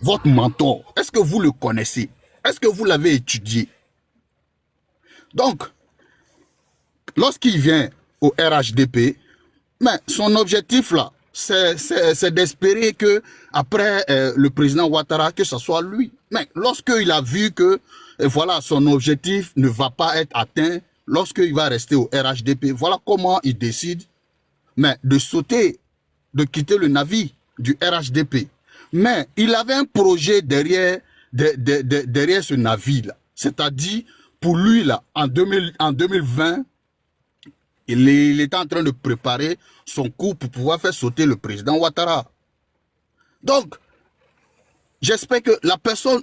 votre mentor? Est-ce que vous le connaissez? Est-ce que vous l'avez étudié? Donc, lorsqu'il vient au RHDP, mais son objectif là, c'est d'espérer que après le président Ouattara, que ce soit lui. Mais lorsqu'il a vu que voilà, son objectif ne va pas être atteint, lorsqu'il va rester au RHDP, voilà comment il décide de sauter, de quitter le navire du RHDP. Mais il avait un projet derrière ce navire-là. C'est-à-dire, pour lui, là, en 2020, il était en train de préparer son coup pour pouvoir faire sauter le président Ouattara. Donc, j'espère que la personne,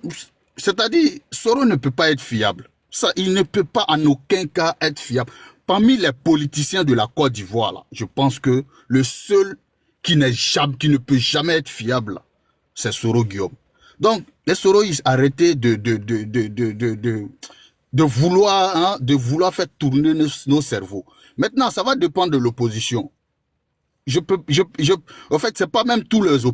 c'est-à-dire, Soro ne peut pas être fiable. Ça, il ne peut pas en aucun cas être fiable. Parmi les politiciens de la Côte d'Ivoire, là, je pense que le seul qui ne peut jamais être fiable, c'est Soro Guillaume. Donc, les Soroïstes, arrêtez de vouloir faire tourner nos cerveaux. Maintenant, ça va dépendre de l'opposition. En fait, c'est pas même tous les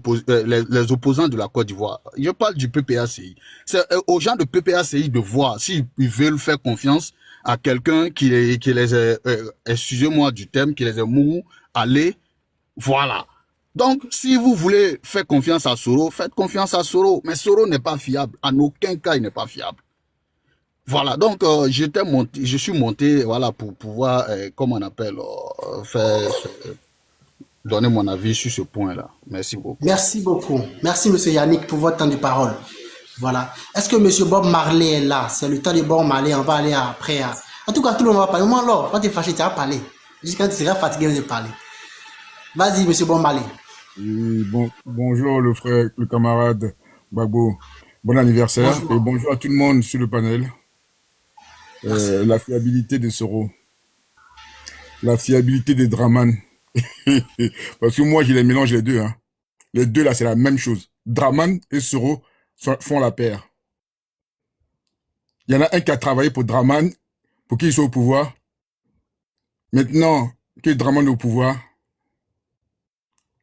opposants de la Côte d'Ivoire. Je parle du PPACI. C'est aux gens de PPACI de voir s'ils veulent faire confiance à quelqu'un qui les a, excusez-moi du terme, qui les a mou, allez, voilà. Donc, si vous voulez faire confiance à Soro, faites confiance à Soro. Mais Soro n'est pas fiable. En aucun cas, il n'est pas fiable. Voilà, donc je suis monté, voilà, pour pouvoir, comment on appelle, donner mon avis sur ce point-là. Merci beaucoup. Merci beaucoup. Merci, monsieur Yannick, pour votre temps de parole. Voilà. Est-ce que monsieur Bob Marley est là? C'est le temps de Bob Marley, on va aller après. En tout cas, tout le monde va parler. Moi, alors, quand tu es fâché, tu vas parler. Jusqu'à quand tu seras fatigué de parler. Vas-y, monsieur Bob Marley. Oui, bonjour le frère, le camarade Gbagbo. Bon anniversaire. Bonjour. Et bonjour à tout le monde sur le panel. La fiabilité de Soro. La fiabilité de Draman. Parce que moi, j'ai les mélange les deux. Hein. Les deux, là, c'est la même chose. Draman et Soro font la paire. Il y en a un qui a travaillé pour Draman, pour qu'il soit au pouvoir. Maintenant, que Draman est au pouvoir,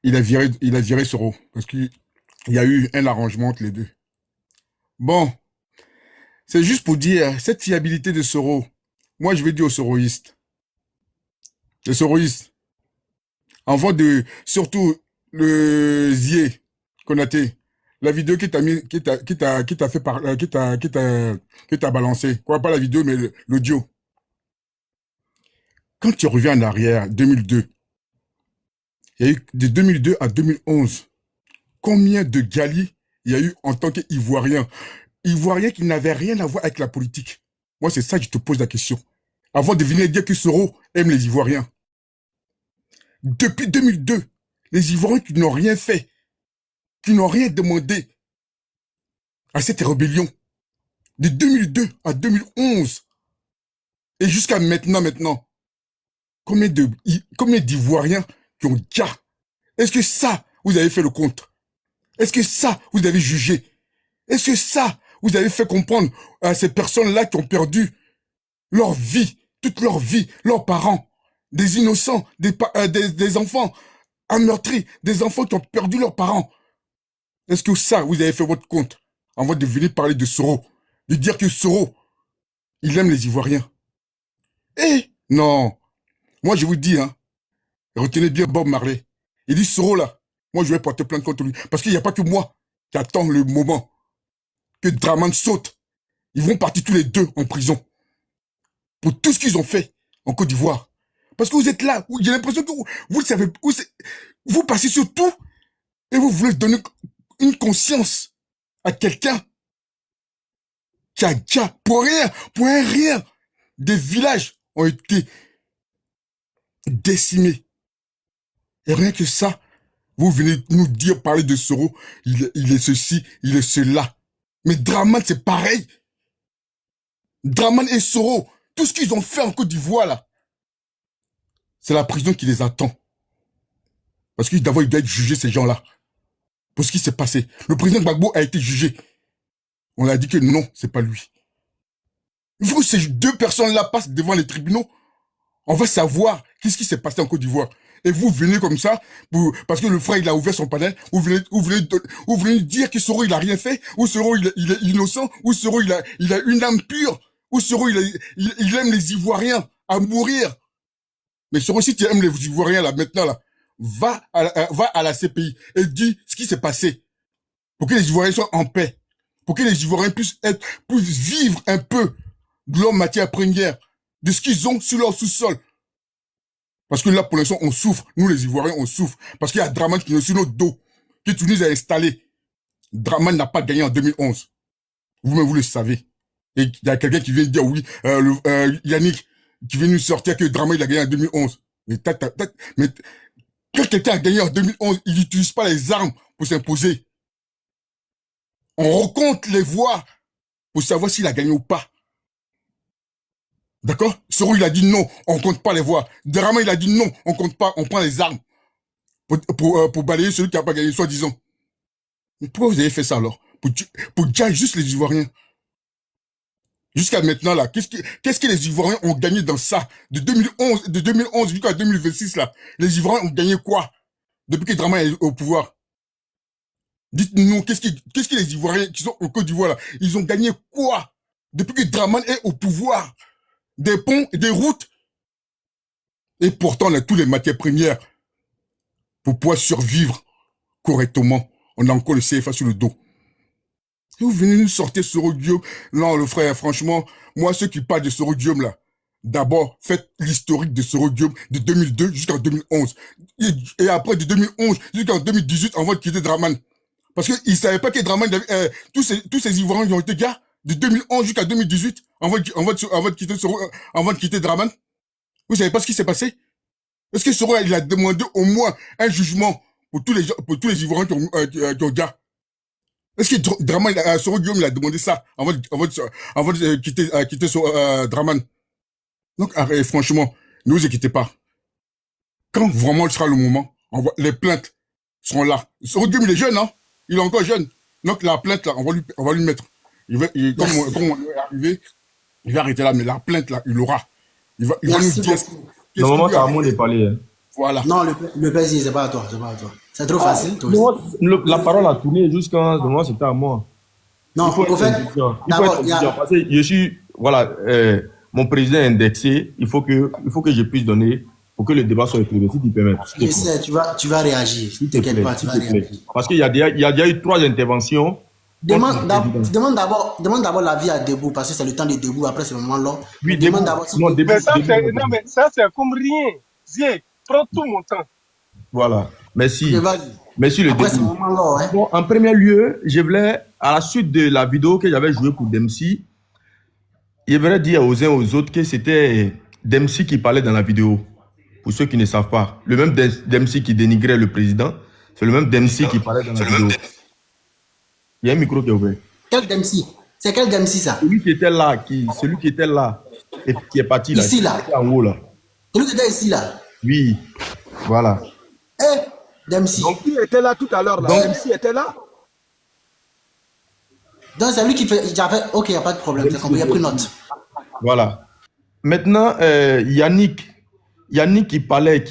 il a viré Soro. Parce qu'il y a eu un arrangement entre les deux. Bon, c'est juste pour dire, cette fiabilité de Soro, moi je vais dire aux soroïstes, les soroïstes, avant de, surtout le Zié, Konaté, la vidéo qui t'a fait par, qui t'a balancé, quoi, pas la vidéo, mais l'audio. Quand tu reviens en arrière, 2002, il y a eu de 2002 à 2011, combien de Gali il y a eu en tant qu'Ivoirien? Ivoirien qui n'avait rien à voir avec la politique. Moi, c'est ça que je te pose la question. Avant de venir dire que Soro aime les Ivoiriens. Depuis 2002, les Ivoiriens qui n'ont rien fait, qui n'ont rien demandé à cette rébellion, de 2002 à 2011, et jusqu'à maintenant, combien d'Ivoiriens qui ont déjà? Est-ce que ça, vous avez fait le compte? Est-ce que ça, vous avez jugé? Est-ce que ça, vous avez fait comprendre à ces personnes-là qui ont perdu leur vie, toute leur vie, leurs parents, des innocents, des enfants meurtris, des enfants qui ont perdu leurs parents? Est-ce que ça, vous avez fait votre compte avant de venir parler de Soro, de dire que Soro, il aime les Ivoiriens? Eh, non. Moi, je vous dis, hein, retenez bien Bob Marley. Il dit Soro, là, moi, je vais porter plainte contre lui. Parce qu'il n'y a pas que moi qui attends le moment que Draman saute. Ils vont partir tous les deux en prison pour tout ce qu'ils ont fait en Côte d'Ivoire. Parce que vous êtes là, j'ai l'impression que vous savez, vous passez sur tout et vous voulez donner une conscience à quelqu'un qui a déjà, pour un rien, des villages ont été décimés. Et rien que ça, vous venez nous dire, parler de Soro, il est ceci, il est cela. Mais Draman, c'est pareil. Draman et Soro, tout ce qu'ils ont fait en Côte d'Ivoire, là, c'est la prison qui les attend. Parce que d'abord, il doit être jugé, ces gens-là. Pour ce qui s'est passé. Le président Gbagbo a été jugé. On a dit que non, c'est pas lui. Il faut que ces deux personnes-là passent devant les tribunaux. On va savoir qu'est-ce qui s'est passé en Côte d'Ivoire. Et vous venez comme ça, parce que le frère, il a ouvert son panel, vous venez dire que Soro, il a rien fait, ou Soro, il est innocent, ou Soro, il a une âme pure, ou Soro, il aime les Ivoiriens à mourir. Mais Soro, si tu aimes les Ivoiriens, là, maintenant, là, va à la CPI et dis ce qui s'est passé. Pour que les Ivoiriens soient en paix. Pour que les Ivoiriens puissent vivre un peu de leur matière première, de ce qu'ils ont sur leur sous-sol. Parce que là, pour l'instant, on souffre. Nous, les Ivoiriens, on souffre. Parce qu'il y a Draman qui est sur notre dos, que tu nous as installé. Draman n'a pas gagné en 2011. Vous-même, vous le savez. Et il y a quelqu'un qui vient dire, oui, Yannick, qui vient nous sortir que Draman, il a gagné en 2011. Mais quand quelqu'un a gagné en 2011, il n'utilise pas les armes pour s'imposer. On recompte les voix pour savoir s'il a gagné ou pas. D'accord? Soro, il a dit non, on compte pas les voix. Draman, il a dit non, on compte pas, on prend les armes pour balayer celui qui n'a pas gagné, soi-disant. Mais pourquoi vous avez fait ça alors? Pour dire juste les Ivoiriens. Jusqu'à maintenant, là, qu'est-ce que les Ivoiriens ont gagné dans ça? De 2011 jusqu'à 2026, là, les Ivoiriens ont gagné quoi? Depuis que Draman est au pouvoir. Dites-nous, qu'est-ce que les Ivoiriens qui sont en Côte d'Ivoire, là, ils ont gagné quoi? Depuis que Draman est au pouvoir? Des ponts et des routes. Et pourtant, on a toutes les matières premières pour pouvoir survivre correctement. On a encore le CFA sur le dos. Et vous venez nous sortir Soro Guillaume. Non, le frère, franchement, moi, ceux qui parlent de Soro Guillaume, là, d'abord, faites l'historique de Soro Guillaume de 2002 jusqu'en 2011. Et après, de 2011 jusqu'en 2018, on va quitter Draman. Parce qu'ils ne savaient pas que Draman, tous ces Ivoiriens qui ont été gars, de 2011 jusqu'à 2018, on va quitter Draman. Vous savez pas ce qui s'est passé? Est-ce que Soro, il a demandé au moins un jugement pour tous les Ivoiriens qui ont gars? Est-ce que Draman, Soro Guillaume, il a demandé ça avant de quitter Draman? Donc, franchement, ne vous inquiétez pas. Quand vraiment sera le moment, les plaintes seront là. Soro Guillaume, il est jeune, hein? Il est encore jeune. Donc, la plainte, là, on va lui mettre. Comme on est arrivé, il va arrêter là, mais la plainte, là, il l'aura. Il va nous dire Qu'est-ce Normalement, qu'il c'est lui à a moi de fait? parler. Hein. Voilà. Non, le président, c'est pas à toi. C'est pas à toi. C'est trop facile. Toi aussi. La parole a tourné jusqu'à ce moment, c'était à moi. Non, Il faut au être fait, indulgent. Il faut d'abord, être il y indulgent a. parce que je suis, voilà, mon président est indexé. Il faut que je puisse donner pour que le débat soit équilibré, si tu permets. S'il te Je plaît. sais, tu vas réagir. Ne S'il te t'inquiète plaît, pas, tu s'il vas te plaît. réagir. Parce qu'il y a déjà eu 3 interventions contre le président. Demande d'abord l'avis à Debout, parce que c'est le temps de Debout après ce moment-là. Oui, Demande debout. d'abord si Non, Debout. debout. Non, mais ça, c'est comme rien. Viens, prends tout mon temps. Voilà. Merci. Ok, vas-y. Merci le Après ce debout. moment-là, hein. Bon, en premier lieu, je voulais, à la suite de la vidéo que j'avais jouée pour Dempsey, je voudrais dire aux uns et aux autres que c'était Dempsey qui parlait dans la vidéo. Pour ceux qui ne savent pas, le même Dempsey qui dénigrait le président, c'est le même Dempsey qui parlait dans la vidéo. Il y a un micro qui est ouvert. Quel Dempsey? C'est quel Dempsey ça? Celui qui était là et qui est parti là. Ici, là. Qui était en haut là. Celui qui était ici là. Oui, voilà. Eh, Dempsey. Donc, qui était là tout à l'heure là? Dempsey était là. Donc c'est lui qui fait. J'avais. Ok, il n'y a pas de problème. J'ai compris, il a pris note. Voilà. Maintenant, Yannick qui parlait,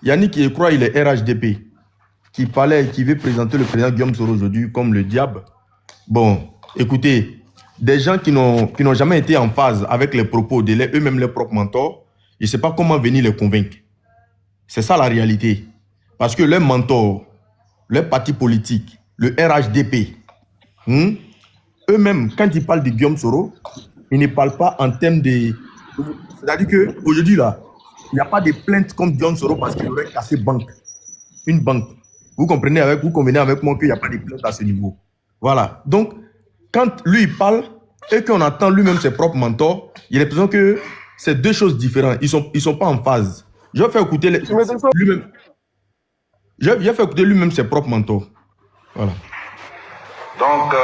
Yannick qui je crois il est RHDP, qui parlait, qui veut présenter le président Guillaume Soro aujourd'hui comme le diable. Bon, écoutez, des gens qui n'ont jamais été en phase avec les propos de eux-mêmes leurs propres mentors, je ne sais pas comment venir les convaincre. C'est ça la réalité. Parce que leur mentor, leur parti politique, le RHDP, eux-mêmes, quand ils parlent de Guillaume Soro, ils ne parlent pas en termes de... C'est-à-dire qu'aujourd'hui, là, il n'y a pas de plainte contre Guillaume Soro parce qu'il aurait cassé une banque. Vous convenez avec moi qu'il n'y a pas de plainte à ce niveau. Voilà. Donc, quand lui, il parle et qu'on entend lui-même ses propres mentors, il a l'impression que c'est deux choses différentes. Ils sont pas en phase. Je vais faire écouter lui-même. Je vais faire écouter lui-même ses propres mentors. Voilà. Donc,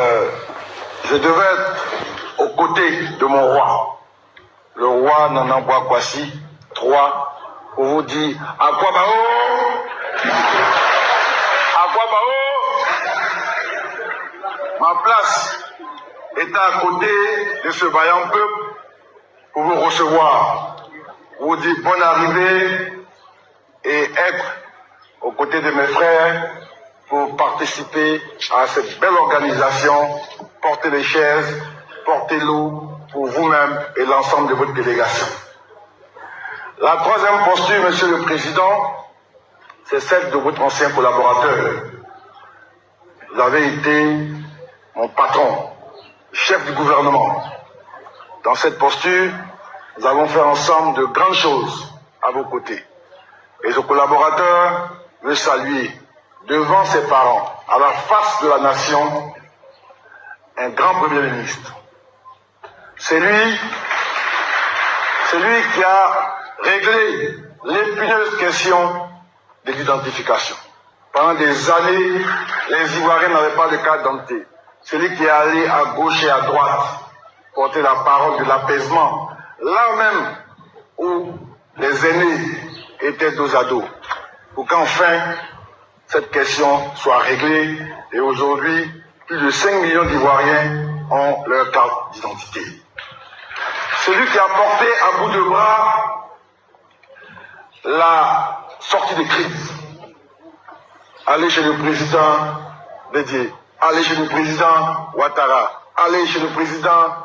je devais être aux côtés de mon roi, le roi Nana Bouakwasi III, pour vous dire ma place est à côté de ce vaillant peuple pour vous recevoir, pour vous dire bonne arrivée et être aux côtés de mes frères pour participer à cette belle organisation, porter les chaises, porter l'eau pour vous-même et l'ensemble de votre délégation. La troisième posture, Monsieur le Président, c'est celle de votre ancien collaborateur. Vous avez été mon patron, chef du gouvernement. Dans cette posture, nous avons fait ensemble de grandes choses à vos côtés. Et ce collaborateur veut saluer devant ses parents, à la face de la nation, un grand Premier ministre. C'est lui qui a réglé l'épineuse question de l'identification. Pendant des années, les Ivoiriens n'avaient pas de carte d'identité. C'est lui qui est allé à gauche et à droite porter la parole de l'apaisement, là même où les aînés étaient dos à dos, pour qu'enfin cette question soit réglée. Et aujourd'hui, plus de 5 millions d'Ivoiriens ont leur carte d'identité. Celui qui a porté à bout de bras la sortie de crise. Allez chez le président Bédié, allez chez le président Ouattara, allez chez le président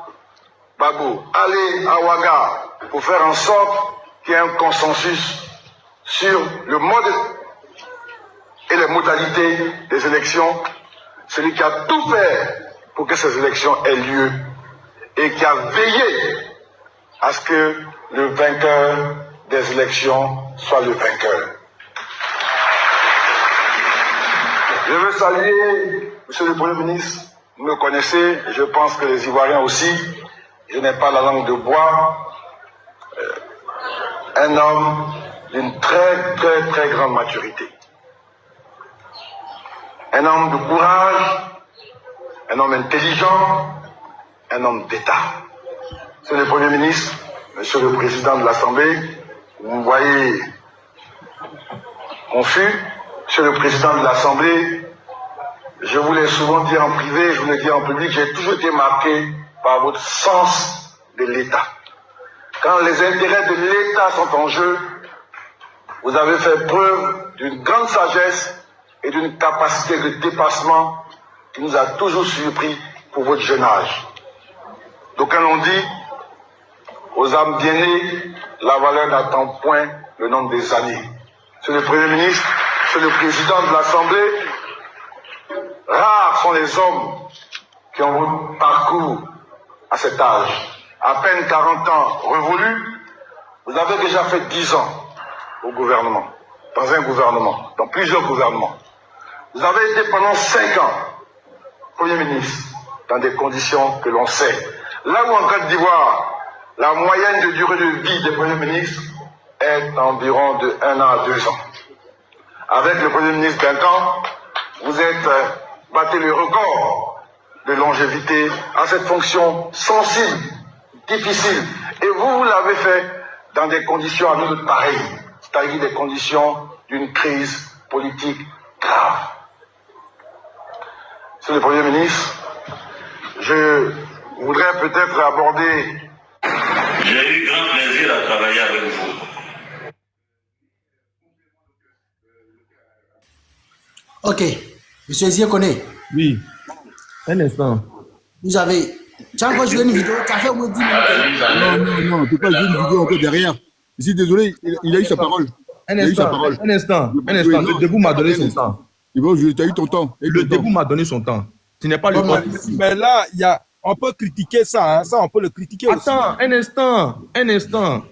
Gbagbo, allez à Ouaga pour faire en sorte qu'il y ait un consensus sur le mode et les modalités des élections. Celui qui a tout fait pour que ces élections aient lieu et qui a veillé à ce que le vainqueur des élections soit le vainqueur. Je veux saluer, Monsieur le Premier ministre, vous me connaissez, je pense que les Ivoiriens aussi, je n'ai pas la langue de bois, un homme d'une très grande maturité. Un homme de courage, un homme intelligent, un homme d'État. Monsieur le Premier ministre, Monsieur le Président de l'Assemblée, vous me voyez confus. Monsieur le Président de l'Assemblée, je vous l'ai souvent dit en privé, je vous l'ai dit en public, j'ai toujours été marqué par votre sens de l'État. quand les intérêts de l'État sont en jeu, vous avez fait preuve d'une grande sagesse et d'une capacité de dépassement qui nous a toujours surpris pour votre jeune âge. D'aucuns l'ont dit, aux âmes bien nées, la valeur n'attend point le nombre des années. Monsieur le Premier ministre, Monsieur le Président de l'Assemblée, rares sont les hommes qui ont votre parcours à cet âge. À peine 40 ans révolus, vous avez déjà fait 10 ans au gouvernement, dans un gouvernement, dans plusieurs gouvernements. Vous avez été pendant 5 ans Premier ministre, dans des conditions que l'on sait. Là où en Côte d'Ivoire, la moyenne de durée de vie des premiers ministres est environ de 1 an à 2 ans. Avec le Premier ministre Duncan, vous êtes battu le record de longévité à cette fonction sensible, difficile. Et vous l'avez fait dans des conditions à nous pareilles, c'est-à-dire des conditions d'une crise politique grave. Monsieur le Premier ministre, je voudrais peut-être aborder... J'ai eu grand plaisir à travailler avec vous. Ok. Monsieur Ziekone. Oui. Un instant. Vous avez... Tu as encore joué une vidéo, tu as fait au moins 10 minutes. Non, on ne peut pas jouer une vidéo encore derrière. Je suis désolé, il a eu sa parole. Un instant. Le debout m'a donné son temps. Tu as eu ton temps. Le debout m'a donné son temps. Ce n'est pas le temps. Mais là, on peut critiquer ça. Hein. Ça, on peut le critiquer aussi. Attends, un instant.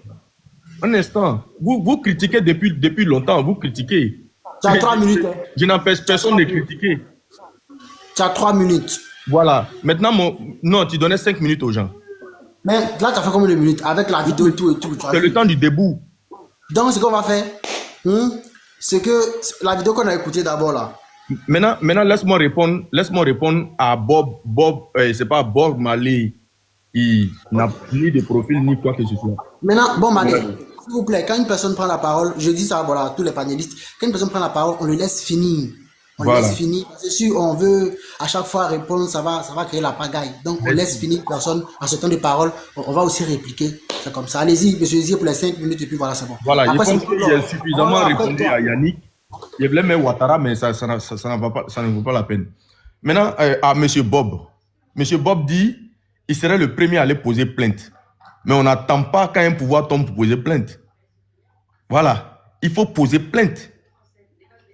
Vous critiquez depuis longtemps. Vous critiquez. Tu as 3 minutes. Hein. Je n'empêche personne de critiquer. Tu as 3 minutes. Voilà. Maintenant, non, tu donnais 5 minutes aux gens. Mais là, tu as fait combien de minutes avec la vidéo et tout. C'est le temps du debout. Donc, ce qu'on va faire, c'est que la vidéo qu'on a écoutée d'abord là. Maintenant, laisse-moi répondre à Bob, c'est pas Bob Marley. Il n'a ni de profil ni quoi que ce soit. Maintenant, bon Marley, s'il vous plaît, quand une personne prend la parole, je dis ça voilà, à tous les panélistes, quand une personne prend la parole, on le laisse finir. Laisse finir. C'est sûr, on veut à chaque fois répondre, ça va créer la pagaille. Donc, on laisse finir une personne en ce temps de parole. On va aussi répliquer. C'est comme ça. Allez-y, monsieur Zier, pour les 5 minutes et puis voilà, c'est bon. Voilà, je pense que j'ai suffisamment répondu à Yannick. Je voulais mettre Ouattara, mais ça ne vaut pas la peine. Maintenant, à M. Bob. M. Bob dit il serait le premier à aller poser plainte. Mais on n'attend pas quand un pouvoir tombe pour poser plainte. Voilà. Il faut poser plainte.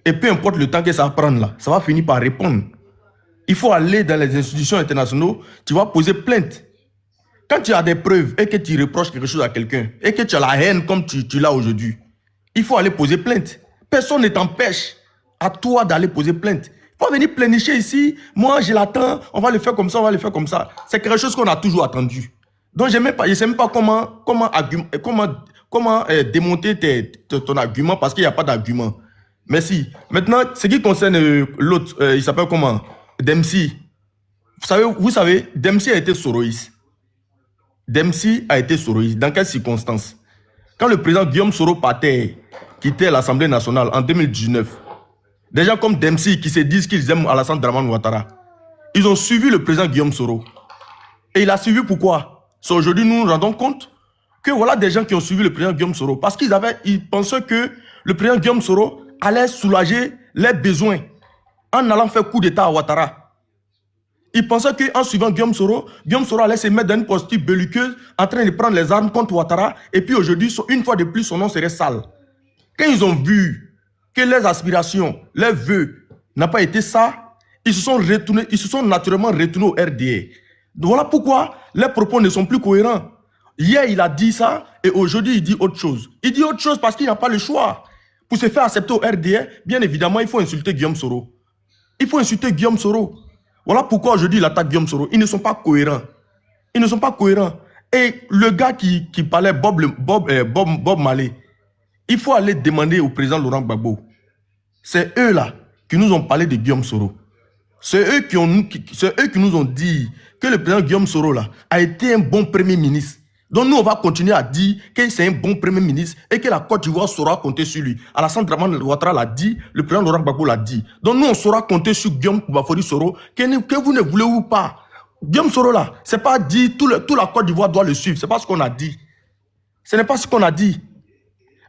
Et peu importe le temps que ça va prendre là, ça va finir par répondre. Il faut aller dans les institutions internationales, tu vas poser plainte. Quand tu as des preuves et que tu reproches quelque chose à quelqu'un, et que tu as la haine comme tu l'as aujourd'hui, il faut aller poser plainte. Personne ne t'empêche à toi d'aller poser plainte. Il faut venir plénicher ici. Moi, je l'attends. On va le faire comme ça, on va le faire comme ça. C'est quelque chose qu'on a toujours attendu. Donc, je ne sais même pas comment démonter ton argument parce qu'il n'y a pas d'argument. Merci. Maintenant, ce qui concerne l'autre, il s'appelle comment? Dempsey. Vous savez, Dempsey a été soroïste. Dempsey a été soroïste. Dans quelles circonstances? Quand le président Guillaume Soro quittait l'Assemblée nationale en 2019, des gens comme Dempsey qui se disent qu'ils aiment Alassane Dramane Ouattara, ils ont suivi le président Guillaume Soro. Et il a suivi pourquoi? C'est aujourd'hui nous nous rendons compte que voilà des gens qui ont suivi le président Guillaume Soro parce qu'ils pensaient que le président Guillaume Soro allait soulager les besoins en allant faire coup d'État à Ouattara. Ils pensaient qu'en suivant Guillaume Soro allait se mettre dans une posture belliqueuse en train de prendre les armes contre Ouattara et puis aujourd'hui, une fois de plus, son nom serait sale. Quand ils ont vu que les aspirations, les vœux n'ont pas été ça, ils se sont naturellement retournés au RDA. Voilà pourquoi les propos ne sont plus cohérents. Hier, il a dit ça et aujourd'hui, il dit autre chose. Il dit autre chose parce qu'il n'a pas le choix. Pour se faire accepter au RDA, bien évidemment, il faut insulter Guillaume Soro. Il faut insulter Guillaume Soro. Voilà pourquoi aujourd'hui, il attaque Guillaume Soro. Ils ne sont pas cohérents. Ils ne sont pas cohérents. Et le gars qui parlait, Bob Marley, il faut aller demander au président Laurent Gbagbo. C'est eux là qui nous ont parlé de Guillaume Soro. C'est eux qui nous ont dit que le président Guillaume Soro là a été un bon premier ministre. Donc nous on va continuer à dire que c'est un bon premier ministre et que la Côte d'Ivoire saura compter sur lui. Alassane Dramane Ouattara l'a dit, le président Laurent Gbagbo l'a dit. Donc nous on saura compter sur Guillaume Bafori Soro que vous ne voulez ou pas. Guillaume Soro là, c'est pas dit tout la Côte d'Ivoire doit le suivre, c'est pas ce qu'on a dit. Ce n'est pas ce qu'on a dit.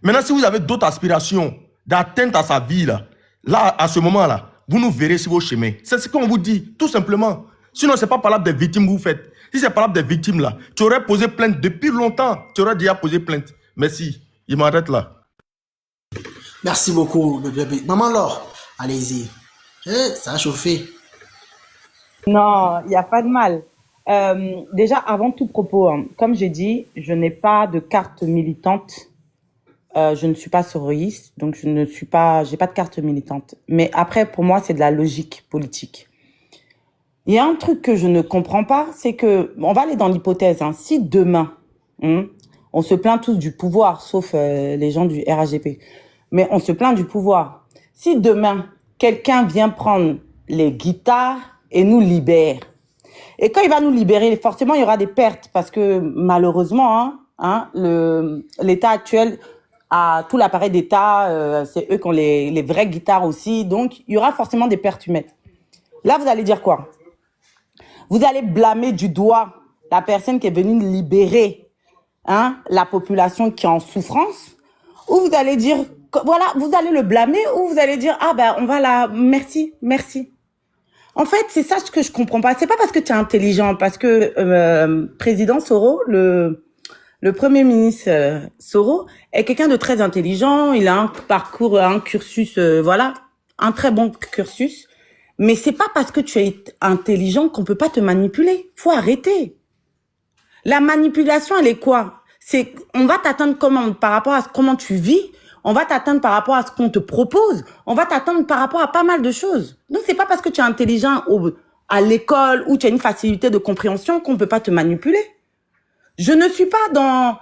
Maintenant, si vous avez d'autres aspirations d'atteinte à sa vie, là, à ce moment-là, vous nous verrez sur vos chemins. C'est ce qu'on vous dit, tout simplement. Sinon, ce n'est pas par des victimes que vous faites. Si c'est par des victimes, là, tu aurais posé plainte depuis longtemps. Tu aurais déjà posé plainte. Merci. Il m'arrête là. Merci beaucoup, bébé. Maman Laure, allez-y. Ça a chauffé. Non, il n'y a pas de mal. Déjà, avant tout propos, hein, comme j'ai dit, je n'ai pas de carte militante. Je ne suis pas soroïste, donc j'ai pas de carte militante. Mais après, pour moi, c'est de la logique politique. Il y a un truc que je ne comprends pas, c'est que, on va aller dans l'hypothèse, hein, si demain, on se plaint tous du pouvoir, sauf les gens du RHDP, mais on se plaint du pouvoir. Si demain, quelqu'un vient prendre les guitares et nous libère, et quand il va nous libérer, forcément, il y aura des pertes, parce que malheureusement, l'État actuel a tout l'appareil d'État, c'est eux qui ont les vraies guitares aussi, donc il y aura forcément des pertes humaines. Là, vous allez dire quoi? Vous allez blâmer du doigt la personne qui est venue libérer la population qui est en souffrance, ou vous allez dire, voilà, vous allez le blâmer, ou vous allez dire, ah ben, on va la, merci. En fait, c'est ça ce que je comprends pas. C'est pas parce que tu es intelligent, parce que président Soro, le premier ministre Soro est quelqu'un de très intelligent. Il a un parcours, un cursus, voilà, un très bon cursus. Mais c'est pas parce que tu es intelligent qu'on peut pas te manipuler. Faut arrêter. La manipulation, elle est quoi? C'est, on va t'atteindre comment? Par rapport à comment tu vis. On va t'atteindre par rapport à ce qu'on te propose. On va t'atteindre par rapport à pas mal de choses. Donc, c'est pas parce que tu es intelligent à l'école ou tu as une facilité de compréhension qu'on peut pas te manipuler. Je ne suis pas dans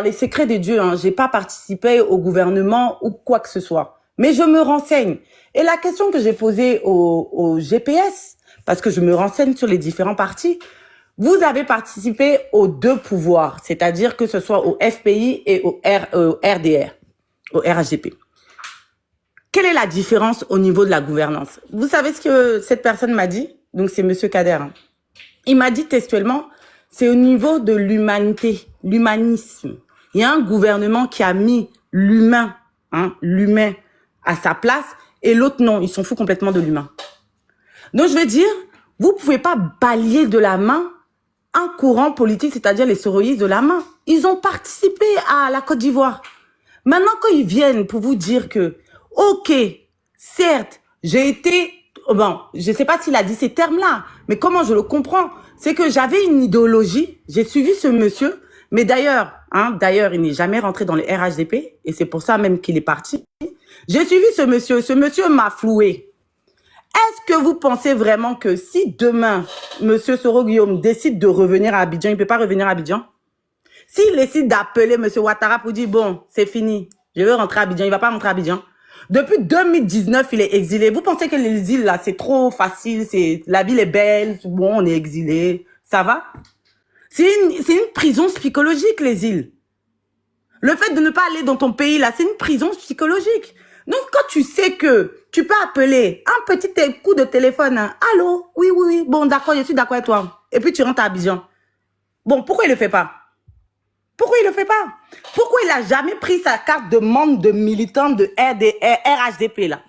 les secrets des dieux. J'ai pas participé au gouvernement ou quoi que ce soit. Mais je me renseigne. Et la question que j'ai posée au GPS, parce que je me renseigne sur les différents partis, vous avez participé aux deux pouvoirs, c'est-à-dire que ce soit au FPI et au RDR, au RHDP. Quelle est la différence au niveau de la gouvernance? Vous savez ce que cette personne m'a dit? Donc c'est Monsieur Kader. Il m'a dit textuellement, c'est au niveau de l'humanité, l'humanisme. Il y a un gouvernement qui a mis l'humain à sa place et l'autre non, ils s'en foutent complètement de l'humain. Donc je veux dire, vous pouvez pas balayer de la main un courant politique, c'est-à-dire les soroïstes de la main. Ils ont participé à la Côte d'Ivoire. Maintenant, quand ils viennent pour vous dire que, ok, certes, j'ai été, bon, je sais pas s'il a dit ces termes-là, mais comment je le comprends, c'est que j'avais une idéologie, j'ai suivi ce monsieur, mais d'ailleurs, il n'est jamais rentré dans le RHDP, et c'est pour ça même qu'il est parti. J'ai suivi ce monsieur m'a floué. Est-ce que vous pensez vraiment que si demain, Monsieur Soro Guillaume décide de revenir à Abidjan, il ne peut pas revenir à Abidjan? S'il décide d'appeler Monsieur Ouattara pour dire, bon, c'est fini, je veux rentrer à Abidjan, il ne va pas rentrer à Abidjan. Depuis 2019, il est exilé. Vous pensez que les îles, là, c'est trop facile, la ville est belle, bon, on est exilé, ça va? C'est une prison psychologique, les îles. Le fait de ne pas aller dans ton pays, là, c'est une prison psychologique. Donc, quand tu sais que tu peux appeler un petit coup de téléphone, allô, oui, bon, d'accord, je suis d'accord avec toi. Et puis, tu rentres à Abidjan. Bon, pourquoi il le fait pas? Pourquoi il le fait pas? Pourquoi il a jamais pris sa carte de membre de militant de RHDP, là?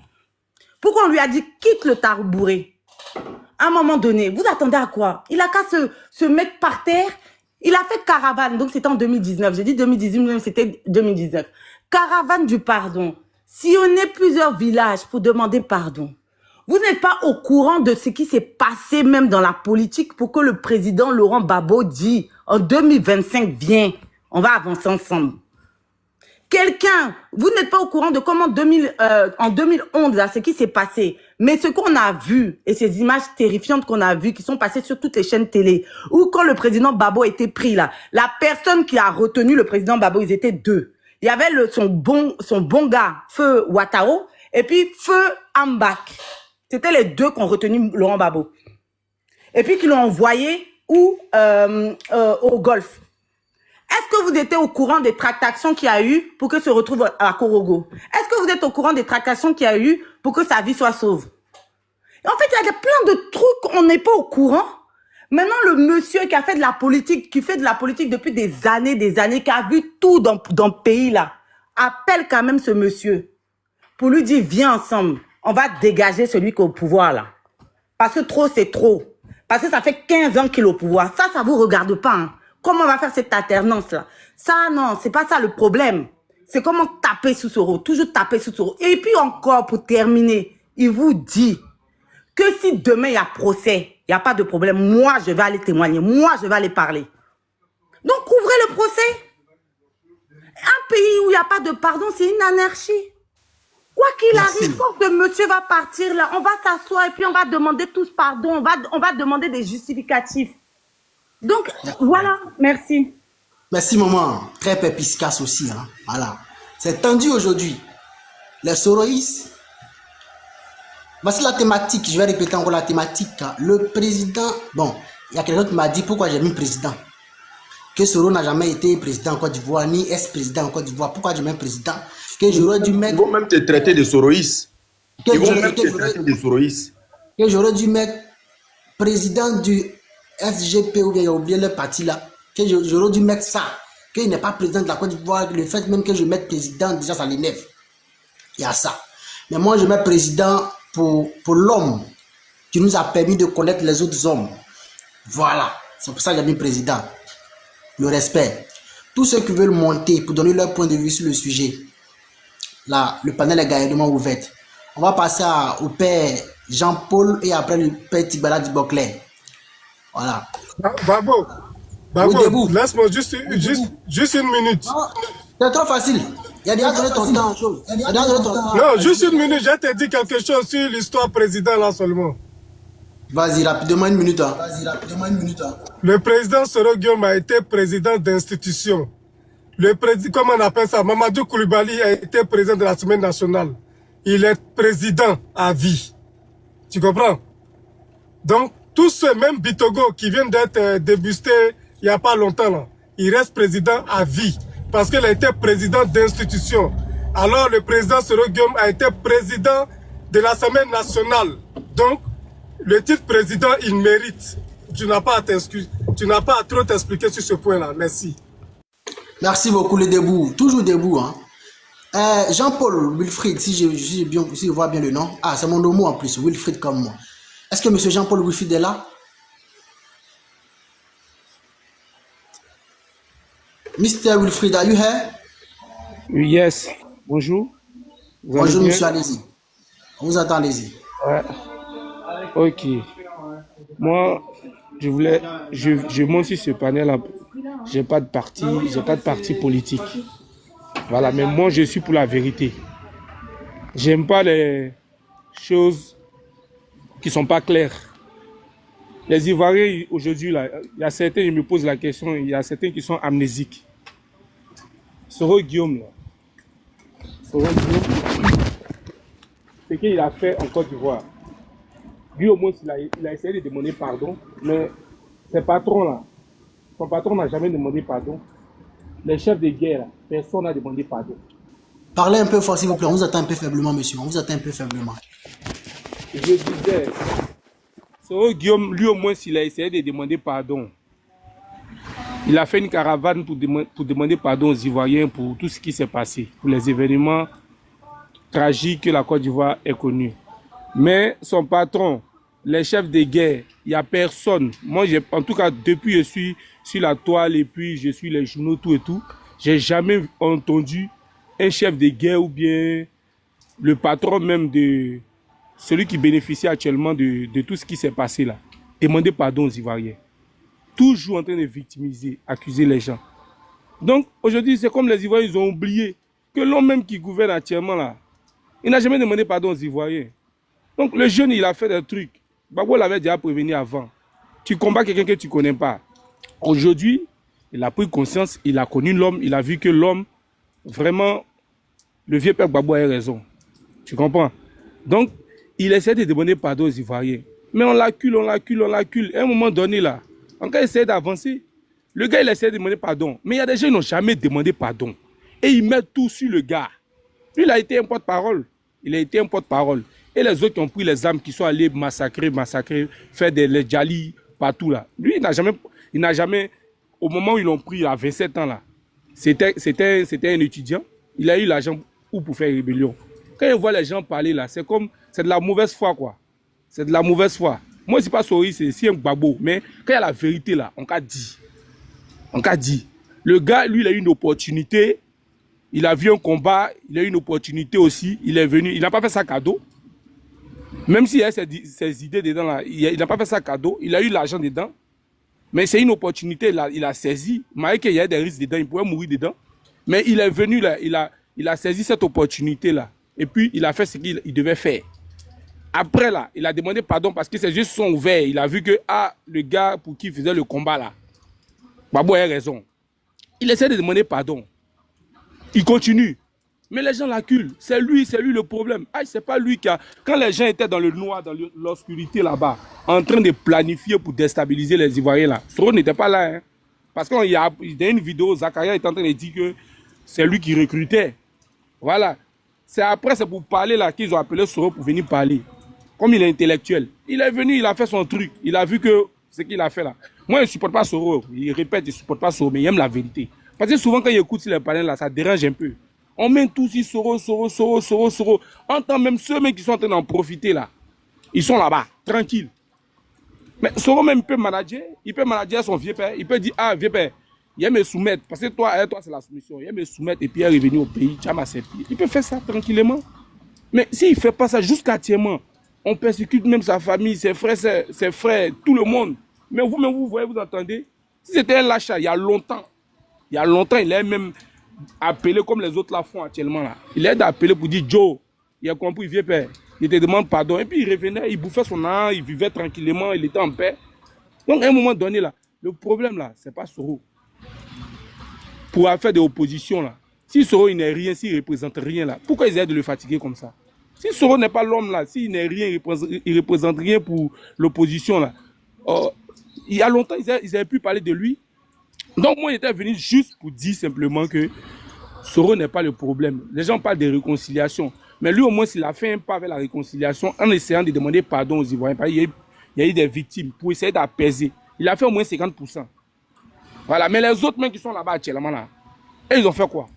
Pourquoi on lui a dit, quitte le Taroubouré? À un moment donné, vous attendez à quoi? Il a qu'à se mettre par terre. Il a fait caravane, donc c'était en 2019. J'ai dit 2018, mais c'était 2019. Caravane du pardon. Sillonner plusieurs villages pour demander pardon. Vous n'êtes pas au courant de ce qui s'est passé même dans la politique pour que le président Laurent Gbagbo dit en 2025, viens, on va avancer ensemble. Vous n'êtes pas au courant de comment en 2011, là, ce qui s'est passé. Mais ce qu'on a vu, et ces images terrifiantes qu'on a vues, qui sont passées sur toutes les chaînes télé, où quand le président Gbagbo a été pris là, la personne qui a retenu le président Gbagbo, ils étaient deux. Il y avait son bon gars, Feu Ouattaro, et puis Feu Ambak. C'était les deux qui ont retenu Laurent Gbagbo. Et puis qui l'ont envoyé au Golfe. Est-ce que vous étiez au courant des tractations qu'il y a eu pour que se retrouve à Korogo? Est-ce que vous êtes au courant des tractations qu'il y a eu pour que sa vie soit sauve? Et en fait, il y a plein de trucs, on n'est pas au courant. Maintenant, le monsieur qui a fait de la politique, qui fait de la politique depuis des années, qui a vu tout dans le pays là, appelle quand même ce monsieur pour lui dire, viens ensemble, on va dégager celui qui est au pouvoir là. Parce que trop, c'est trop. Parce que ça fait 15 ans qu'il est au pouvoir. Ça vous regarde pas. Hein. Comment on va faire cette alternance là? Ça, non, c'est pas ça le problème. C'est comment taper sous Soro, toujours taper sous Soro. Et puis encore, pour terminer, il vous dit que si demain il y a procès, il n'y a pas de problème, moi je vais aller témoigner, moi je vais aller parler. Donc ouvrez le procès. Un pays où il n'y a pas de pardon, c'est une anarchie. Quoi qu'il arrive, quand ce monsieur va partir là, on va s'asseoir et puis on va demander tous pardon, on va demander des justificatifs. Donc voilà, merci. Merci maman, très perspicace aussi. Hein. Voilà. C'est tendu aujourd'hui. Les soroïstes. Voici la thématique, je vais répéter encore la thématique. Le président, bon, il y a quelqu'un qui m'a dit pourquoi j'ai mis président. Que Soro n'a jamais été président en Côte d'Ivoire, ni ex-président en Côte d'Ivoire. Pourquoi j'ai mis président? Que j'aurais dû mettre... Ils vont même te traiter de soroïste. Ils vont même te traiter de soroïste. Que j'aurais dû mettre président du SGP ou bien j'ai oublié le parti là. Que j'aurais dû mettre ça. Qu'il n'est pas président de la Côte d'Ivoire. Le fait même que je mette président, déjà ça l'énerve. Il y a ça. Mais moi je mets président pour l'homme qui nous a permis de connaître les autres hommes. Voilà. C'est pour ça que j'ai mis président. Le respect. Tous ceux qui veulent monter pour donner leur point de vue sur le sujet. Là, le panel est gaillardement ouvert. On va passer au père Jean-Paul et après le père Tibala Diboclet. Voilà. Babo, oui, laisse-moi juste une minute. C'est trop facile. Il y a déjà donné ton temps en chose. Non, juste une minute, je te dis quelque chose sur l'histoire président là seulement. Vas-y, rapidement une minute. Hein. Le président Soro Guillaume a été président d'institution. Le président, comment on appelle ça, Mamadou Koulibaly a été président de l'Assemblée nationale. Il est président à vie. Tu comprends? Donc, tous ceux, même Bitogo, qui viennent d'être débustés il n'y a pas longtemps, là, il reste président à vie. Parce qu'il a été président d'institution. Alors, le président Soro Guillaume a été président de l'Assemblée nationale. Donc, le titre président, il mérite. Tu n'as pas à t'excuser. Tu n'as pas à trop t'expliquer sur ce point-là. Merci. Merci beaucoup, les debout. Toujours debout. Hein. Jean-Paul Wilfried, si je vois bien le nom. Ah, c'est mon nom en plus, Wilfried comme moi. Est-ce que M. Jean-Paul Wilfried est là? Mr. Wilfried, are you here? Yes. Bonjour. Bonjour, monsieur, allez-y. On vous attend, allez-y. Ouais. Ok. Moi, je monte sur ce panel. J'ai pas de parti politique. Voilà, mais moi, je suis pour la vérité. J'aime pas les choses qui sont pas claires. Les Ivoiriens, aujourd'hui, là, il y a certains, je me pose la question, il y a certains qui sont amnésiques. Soro Guillaume, là. Soro Guillaume, ce qu'il a fait en Côte d'Ivoire. Lui, au moins, il a essayé de demander pardon, mais ses patrons, là, son patron n'a jamais demandé pardon. Les chefs de guerre, là, personne n'a demandé pardon. Parlez un peu fort, s'il vous plaît. On vous attend un peu faiblement, monsieur. On vous attend un peu faiblement. Je disais, Soro Guillaume, lui, au moins, il a essayé de demander pardon. Il a fait une caravane pour demander pardon aux Ivoiriens pour tout ce qui s'est passé, pour les événements tragiques que la Côte d'Ivoire est connue. Mais son patron, les chefs de guerre, il n'y a personne. Moi, en tout cas, depuis que je suis sur la toile et puis je suis les journaux, tout et tout, j'ai jamais entendu un chef de guerre ou bien le patron même de celui qui bénéficie actuellement de tout ce qui s'est passé là. Demander pardon aux Ivoiriens. Toujours en train de victimiser, accuser les gens. Donc, aujourd'hui, c'est comme les Ivoiriens, ils ont oublié que l'homme même qui gouverne actuellement là, il n'a jamais demandé pardon aux Ivoiriens. Donc, le jeune, il a fait des trucs. Gbagbo l'avait déjà prévenu avant. Tu combats quelqu'un que tu ne connais pas. Aujourd'hui, il a pris conscience, il a connu l'homme, il a vu que l'homme, vraiment, le vieux père Gbagbo a raison. Tu comprends? Donc, il essaie de demander pardon aux Ivoiriens. Mais on l'accule. À un moment donné, là, on va essayer d'avancer. Le gars, il essaie de demander pardon. Mais il y a des gens qui n'ont jamais demandé pardon. Et ils mettent tout sur le gars. Lui, il a été un porte-parole. Et les autres qui ont pris les armes, qui sont allés massacrer, faire des djalis partout là. Lui, il n'a jamais, au moment où ils l'ont pris à 27 ans là, c'était un étudiant. Il a eu l'argent pour faire rébellion. Quand il voit les gens parler là, c'est de la mauvaise foi quoi. C'est de la mauvaise foi. Moi, c'est pas Sori, c'est un babo. Mais quand il y a la vérité là, on qu'a dit. On qu'a dit. Le gars, lui, il a eu une opportunité. Il a vu un combat. Il a eu une opportunité aussi. Il est venu. Il n'a pas fait ça cadeau. Même s'il y a ses idées dedans là, il n'a pas fait ça cadeau. Il a eu l'argent dedans. Mais c'est une opportunité, il a saisi. Malgré qu'il y a des risques dedans, il pouvait mourir dedans. Mais il est venu là, il a saisi cette opportunité là. Et puis, il a fait ce qu'il devait faire. Après là, il a demandé pardon parce que ses yeux se sont ouverts. Il a vu que, le gars pour qui il faisait le combat là, Babo a raison. Il essaie de demander pardon. Il continue. Mais les gens l'acculent. C'est lui le problème. C'est pas lui qui a... Quand les gens étaient dans le noir, dans l'obscurité là-bas, en train de planifier pour déstabiliser les Ivoiriens là, Soro n'était pas là. Hein. Parce qu'il y a une vidéo, Zakaria est en train de dire que c'est lui qui recrutait. Voilà. C'est pour parler là qu'ils ont appelé Soro pour venir parler. Comme il est intellectuel. Il est venu, il a fait son truc. Il a vu que ce qu'il a fait là. Moi, je ne supporte pas Soro. Il répète, je ne supporte pas Soro, mais il aime la vérité. Parce que souvent, quand il écoute sur les panels là, ça dérange un peu. On met tous ici Soro. On entend même ceux qui sont en train d'en profiter là. Ils sont là-bas, tranquilles. Mais Soro même peut manager. Il peut manager son vieux père. Il peut dire, vieux père, il me soumettre. Parce que toi c'est la soumission. Il me soumettre et puis il est revenu au pays. Il peut faire ça tranquillement. Mais s'il ne fait pas ça jusqu'actuellement, on persécute même sa famille, ses frères, tout le monde. Mais vous voyez, vous entendez. Si c'était un lâche, il y a longtemps, il est même appelé comme les autres la font actuellement là. Il est appelé pour dire Joe, il a compris, vieux père. Il te demande pardon. Et puis il revenait, il bouffait son âme, il vivait tranquillement, il était en paix. Donc à un moment donné là, le problème là, c'est pas Soro. Pour faire des oppositions là. Si Soro il n'est rien, s'il ne représente rien là, pourquoi ils essaient de le fatiguer comme ça? Si Soro n'est pas l'homme là, s'il n'est rien, il représente rien pour l'opposition là. Il y a longtemps, ils avaient pu parler de lui. Donc moi, j'étais venu juste pour dire simplement que Soro n'est pas le problème. Les gens parlent de réconciliation. Mais lui, au moins, s'il a fait un pas vers la réconciliation en essayant de demander pardon aux Ivoiriens. Il y a eu des victimes pour essayer d'apaiser. Il a fait au moins 50%. Voilà. Mais les autres mecs qui sont là-bas actuellement là, et ils ont fait quoi?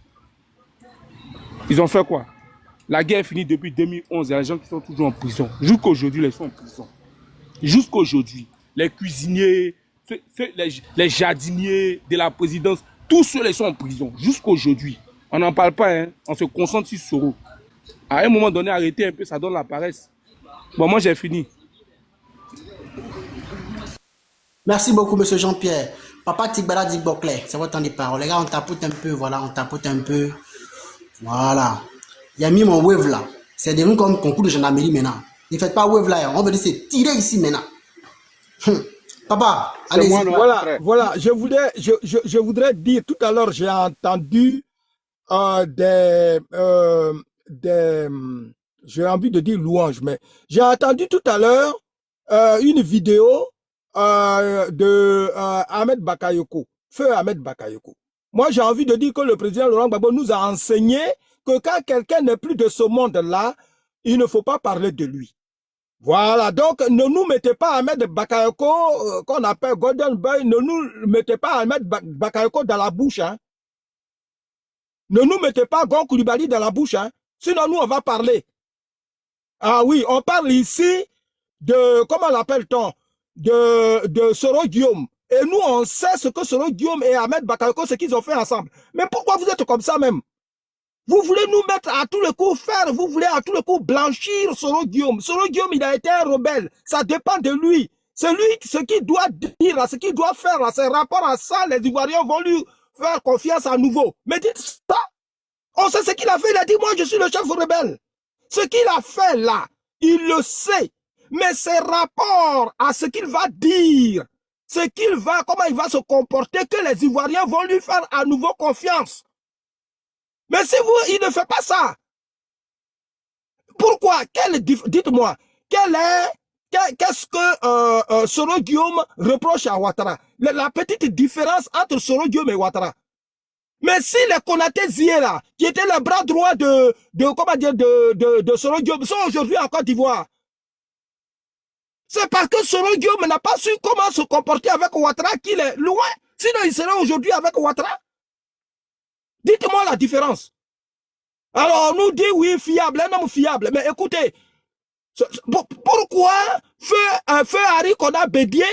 La guerre est finie depuis 2011. Il y a des gens qui sont toujours en prison. Jusqu'aujourd'hui, ils sont en prison. Jusqu'aujourd'hui. Les cuisiniers, les jardiniers de la présidence, tous ceux-là sont en prison. Jusqu'aujourd'hui. On n'en parle pas. Hein. On se concentre sur Soro. À un moment donné, arrêter un peu, ça donne la paresse. Bon, moi, j'ai fini. Merci beaucoup, monsieur Jean-Pierre. Papa Tigbala Digbokle, c'est votre temps de parole. Les gars, on tapote un peu, voilà, on tapote un peu. Voilà. Il a mis mon wave là. C'est devenu comme concours de gendarmerie maintenant. Ne faites pas wave là. On veut dire c'est tirer ici maintenant. Papa, allez. Voilà. Je voudrais dire, tout à l'heure, j'ai entendu j'ai envie de dire louange, mais j'ai entendu tout à l'heure une vidéo de Ahmed Bakayoko, feu Ahmed Bakayoko. Moi, j'ai envie de dire que le président Laurent Gbagbo nous a enseigné que quand quelqu'un n'est plus de ce monde-là, il ne faut pas parler de lui. Voilà, donc ne nous mettez pas Ahmed Bakayoko, qu'on appelle Golden Boy, ne nous mettez pas Ahmed Bakayoko dans la bouche. Hein. Ne nous mettez pas Gon Coulibaly dans la bouche. Hein. Sinon, nous, on va parler. Ah oui, on parle ici de, comment l'appelle-t-on, de Soro Guillaume. Et nous, on sait ce que Soro Guillaume et Ahmed Bakayoko, ce qu'ils ont fait ensemble. Mais pourquoi vous êtes comme ça même? Vous voulez nous mettre à tous les coups faire, vous voulez à tous les coups blanchir Soro Guillaume. Soro Guillaume, il a été un rebelle. Ça dépend de lui. C'est lui, ce qu'il doit dire, ce qu'il doit faire, c'est rapport à ça, les Ivoiriens vont lui faire confiance à nouveau. Mais dites ça. On sait ce qu'il a fait. Il a dit, moi, je suis le chef rebelle. Ce qu'il a fait là, il le sait. Mais c'est rapport à ce qu'il va dire, comment il va se comporter, que les Ivoiriens vont lui faire à nouveau confiance. Mais si il ne fait pas ça, pourquoi? Dites-moi, qu'est-ce que Soro Guillaume reproche à Ouattara? La petite différence entre Soro Guillaume et Ouattara. Mais si les Konaté Zié là, qui étaient le bras droit de Soro Guillaume, sont aujourd'hui en Côte d'Ivoire. C'est parce que Soro Guillaume n'a pas su comment se comporter avec Ouattara qu'il est loin. Sinon, il serait aujourd'hui avec Ouattara. Dites-moi la différence. Alors, on nous dit oui, fiable, un homme fiable. Mais écoutez, pourquoi feu Harry Kona Bédié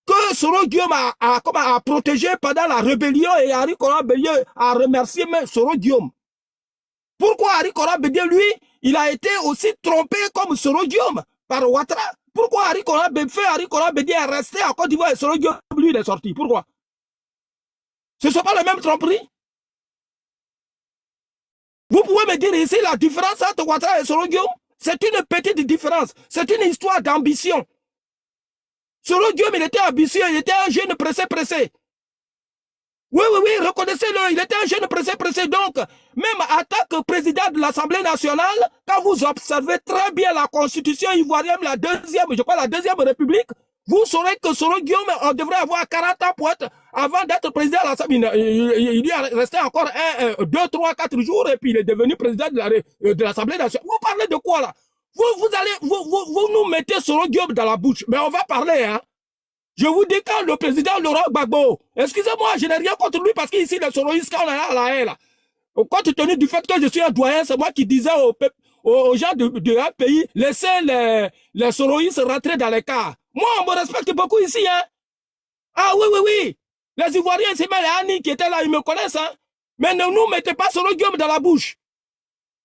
que Soro Guillaume a protégé pendant la rébellion et Harry Kona Bédié a remercié même Soro Guillaume? Pourquoi Harry Kona Bédié, lui, il a été aussi trompé comme Soro Guillaume par Ouattara? Pourquoi Harry Kona Bédié est resté en Côte d'Ivoire et Soro Guillaume, lui, il est sorti? Pourquoi? Ce ne sont pas les mêmes tromperies? Vous pouvez me dire ici la différence entre Ouattara et Soro Guillaume? C'est une petite différence. C'est une histoire d'ambition. Soro Guillaume, il était ambitieux, il était un jeune pressé. Oui, reconnaissez-le, il était un jeune pressé. Donc, même en tant que président de l'Assemblée nationale, quand vous observez très bien la constitution ivoirienne, la deuxième République, vous saurez que Soro Guillaume, on devrait avoir 40 ans pour être, avant d'être président de l'Assemblée. Il y est resté encore 2, 3, 4 jours et puis il est devenu président de l'Assemblée nationale. Vous parlez de quoi là? Vous nous mettez Soro Guillaume dans la bouche, mais on va parler, hein. Je vous dis quand le président Laurent Gbagbo, excusez-moi, je n'ai rien contre lui parce qu'ici, les soroïstes, quand on est à la haine, là, compte tenu du fait que je suis un doyen, c'est moi qui disais aux gens de un pays, laissez les soroïstes rentrer dans les cars. Moi, on me respecte beaucoup ici, hein. Ah oui. Les Ivoiriens, c'est même les Annie qui étaient là, ils me connaissent, hein. Mais ne nous mettez pas Soro Guillaume dans la bouche.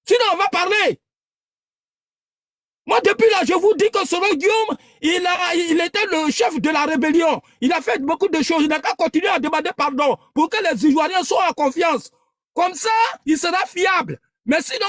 Sinon, on va parler. Moi, depuis là, je vous dis que Soro Guillaume, il était le chef de la rébellion. Il a fait beaucoup de choses. Il n'a qu'à continuer à demander pardon pour que les Ivoiriens soient en confiance. Comme ça, il sera fiable. Mais sinon,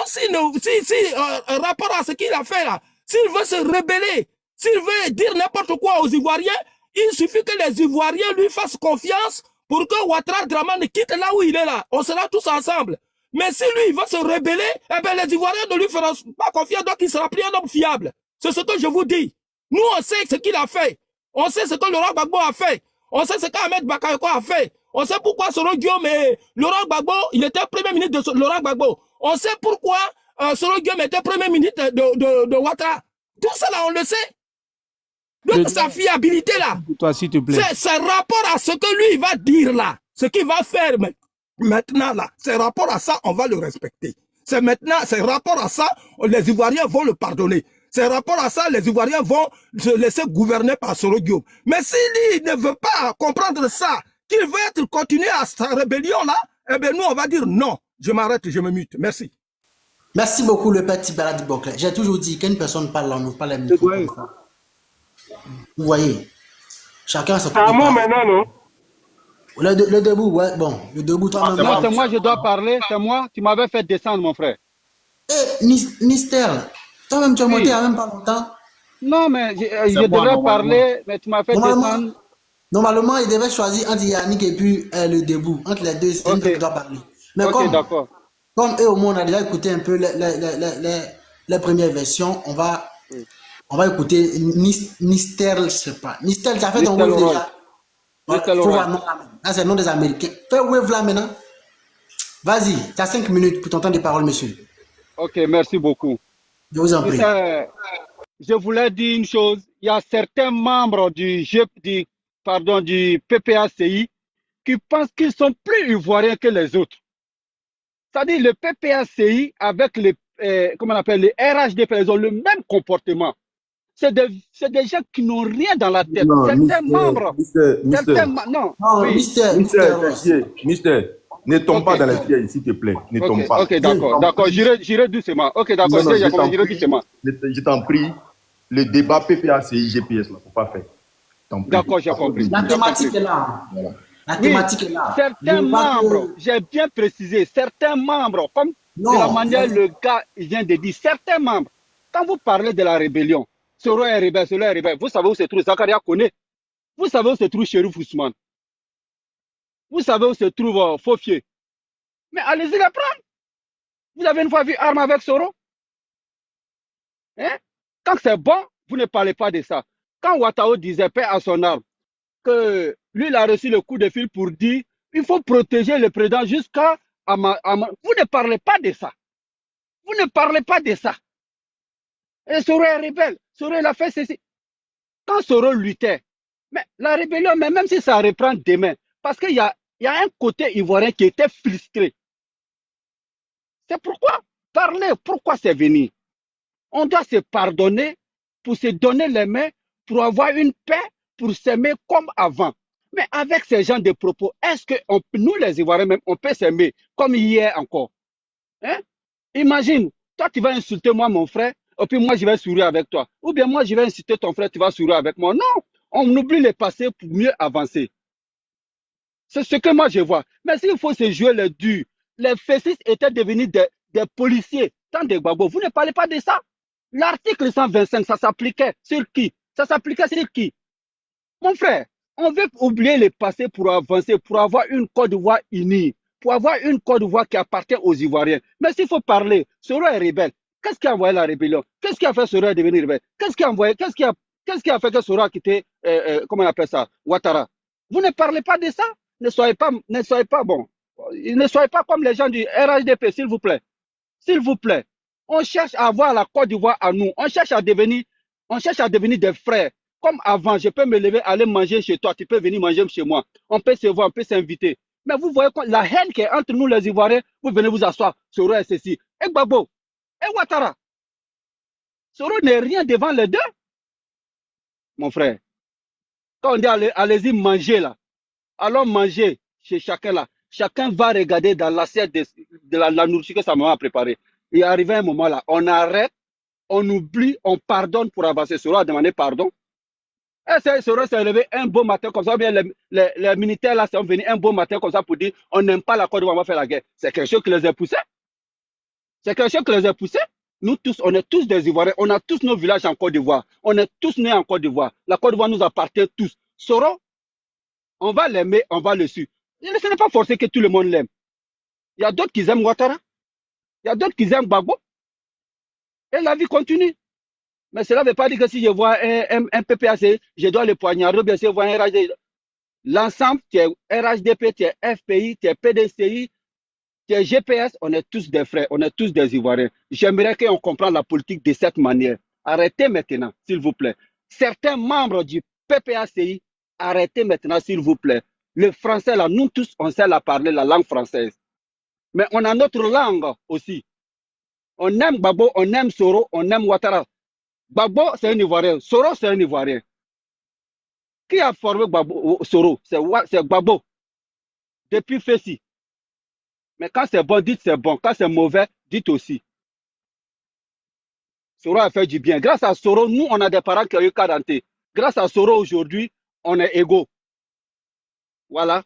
rapport à ce qu'il a fait là, s'il veut se rebeller, s'il veut dire n'importe quoi aux Ivoiriens, il suffit que les Ivoiriens lui fassent confiance pour que Ouattara Dramane quitte là où il est là. On sera tous ensemble. Mais si lui, il va se rebeller, eh bien, les Ivoiriens ne lui feront pas confiance, donc il sera plus un homme fiable. C'est ce que je vous dis. Nous, on sait ce qu'il a fait. On sait ce que Laurent Gbagbo a fait. On sait ce qu'Ahmed Bakayoko a fait. On sait pourquoi Soro Guillaume et Laurent Gbagbo, il était premier ministre de Laurent Gbagbo. On sait pourquoi Soro Guillaume était premier ministre de Ouattara. Tout ça, là, on le sait. Donc, sa fiabilité, là, toi, s'il te plaît. C'est rapport à ce que lui, il va dire, là. Ce qu'il va faire, maintenant, là, c'est rapport à ça, on va le respecter. C'est maintenant, c'est rapport à ça, les Ivoiriens vont le pardonner. C'est rapport à ça, les Ivoiriens vont se laisser gouverner par Soro Guillaume. Mais s'il ne veut pas comprendre ça, qu'il veut continuer à sa rébellion là, eh bien nous, on va dire non. Je m'arrête, je me mute. Merci. Merci beaucoup, le petit Baladi Boclet. J'ai toujours dit qu'une personne parle en nous, pas la micro. Vous voyez, chacun sa C'est à moi maintenant, non? Le debout, ouais, bon, le debout, toi, c'est moi, je dois parler, c'est moi, tu m'avais fait descendre, mon frère. Eh, Mystère, toi-même, tu as monté il n'y a même pas longtemps. Non, mais je devrais parler, mais tu m'as fait descendre. Normalement, il devait choisir entre Yannick et puis le debout. Entre les deux, c'est une qui doit parler. Mais comme eux, au moins, on a déjà écouté un peu les premières versions, on va écouter Mystère, je ne sais pas. Mystère, tu as fait ton wave déjà. Là, c'est le nom des Américains. Fais wave là maintenant. Vas-y, tu as 5 minutes pour ton temps de parole, monsieur. Ok, merci beaucoup. Je vous en prie. Je voulais dire une chose. Il y a certains membres du PPACI qui pensent qu'ils sont plus ivoiriens que les autres. C'est-à-dire le PPACI avec les RHDP, ils ont le même comportement. C'est des gens qui n'ont rien dans la tête. Non, certains membres. Mister, ne tombe pas dans les pièges, s'il te plaît. Ne tombe pas. Ok, d'accord. J'irai doucement. Ok, d'accord, j'irai doucement. Je t'en prie, le débat PPACI, GPS, il ne faut pas faire. D'accord, j'ai compris. La thématique est là. Voilà. La thématique est là. Certains membres, j'ai bien précisé, certains membres, comme de la manière le gars vient de dire, certains membres, quand vous parlez de la rébellion, Soro est rebelle, vous savez où se trouve Zakaria Kone, vous savez où se trouve Chérif Ousmane, vous savez où se trouve Fofier. Mais allez-y les prendre. Vous avez une fois vu arme avec Soro? Hein? Quand c'est bon, vous ne parlez pas de ça. Quand Ouattara disait paix à son arme, que lui, il a reçu le coup de fil pour dire il faut protéger le président jusqu'à... Vous ne parlez pas de ça. Vous ne parlez pas de ça. Et Soro est rebelle. Soro, il a fait ceci. quand Soro luttait, mais la rébellion, mais même si ça reprend demain, parce qu'il y a un côté ivoirien qui était frustré. C'est pourquoi parler, pourquoi c'est venu. On doit se pardonner pour se donner les mains, pour avoir une paix, pour s'aimer comme avant. Mais avec ces gens de propos, est-ce que nous, les Ivoiriens même, on peut s'aimer comme hier encore? Hein? Imagine, toi, tu vas insulter moi, mon frère, et puis moi, je vais sourire avec toi. Ou bien moi, je vais insulter ton frère, tu vas sourire avec moi. Non, on oublie le passé pour mieux avancer. C'est ce que moi, je vois. Mais s'il faut se jouer le dur, les fascistes étaient devenus des policiers, tant de Gbagbo. Vous ne parlez pas de ça. L'article 125, ça s'appliquait sur qui? Ça s'appliquait sur qui? Mon frère, on veut oublier le passé pour avancer, pour avoir une Côte d'Ivoire unie, pour avoir une Côte d'Ivoire qui appartient aux Ivoiriens. Mais s'il faut parler, Soro est rebelle. Qu'est-ce qui a envoyé la rébellion? Qu'est-ce qui a fait Soro devenir rebelle? Qu'est-ce qui a fait que Soro a quitté, comment on appelle ça, Ouattara? Vous ne parlez pas de ça? Ne soyez pas bon. Ne soyez pas comme les gens du RHDP, s'il vous plaît. S'il vous plaît. On cherche à avoir la Côte d'Ivoire à nous. On cherche à devenir des frères. Comme avant, je peux me lever, aller manger chez toi. Tu peux venir manger chez moi. On peut se voir, on peut s'inviter. Mais vous voyez la haine qui est entre nous, les Ivoiriens, vous venez vous asseoir. Soro est ceci. Et Gbagbo. Et Ouattara. Soro n'est rien devant les deux. Mon frère. Quand on dit allez-y manger là. Allons manger chez chacun là. Chacun va regarder dans l'assiette de la nourriture que sa maman a préparée. Il est arrivé un moment là, on arrête, on oublie, on pardonne pour avancer. Soro a demandé pardon. Et Soro s'est levé un beau matin comme ça, ou bien les militaires là sont venus un beau matin comme ça pour dire on n'aime pas la Côte d'Ivoire, on va faire la guerre. C'est quelque chose qui les a poussés. C'est quelque chose qui les a poussés. Nous tous, on est tous des Ivoiriens, on a tous nos villages en Côte d'Ivoire. On est tous nés en Côte d'Ivoire. La Côte d'Ivoire nous appartient tous. Soro, on va l'aimer, on va le suivre. Ce n'est pas forcé que tout le monde l'aime. Il y a d'autres qui aiment Ouattara. Il y a d'autres qui aiment Gbagbo. Et la vie continue. Mais cela ne veut pas dire que si je vois un PPAC, je dois le poignarder, ou bien si je vois un RHDP. L'ensemble, tu es RHDP, tu es FPI, tu es PDCI, tu es GPS, on est tous des frères, on est tous des Ivoiriens. J'aimerais qu'on comprenne la politique de cette manière. Arrêtez maintenant, s'il vous plaît. Certains membres du PPACI, arrêtez maintenant, s'il vous plaît. Le français, là, nous tous, on sait la parler, la langue française. Mais on a notre langue aussi. On aime Gbagbo, on aime Soro, on aime Ouattara. Gbagbo, c'est un Ivoirien. Soro, c'est un Ivoirien. Qui a formé Soro? C'est Gbagbo. Depuis Fessi. Mais quand c'est bon, dites c'est bon. Quand c'est mauvais, dites aussi. Soro a fait du bien. Grâce à Soro, nous, on a des parents qui ont eu 40 ans. Grâce à Soro, aujourd'hui, on est égaux. Voilà.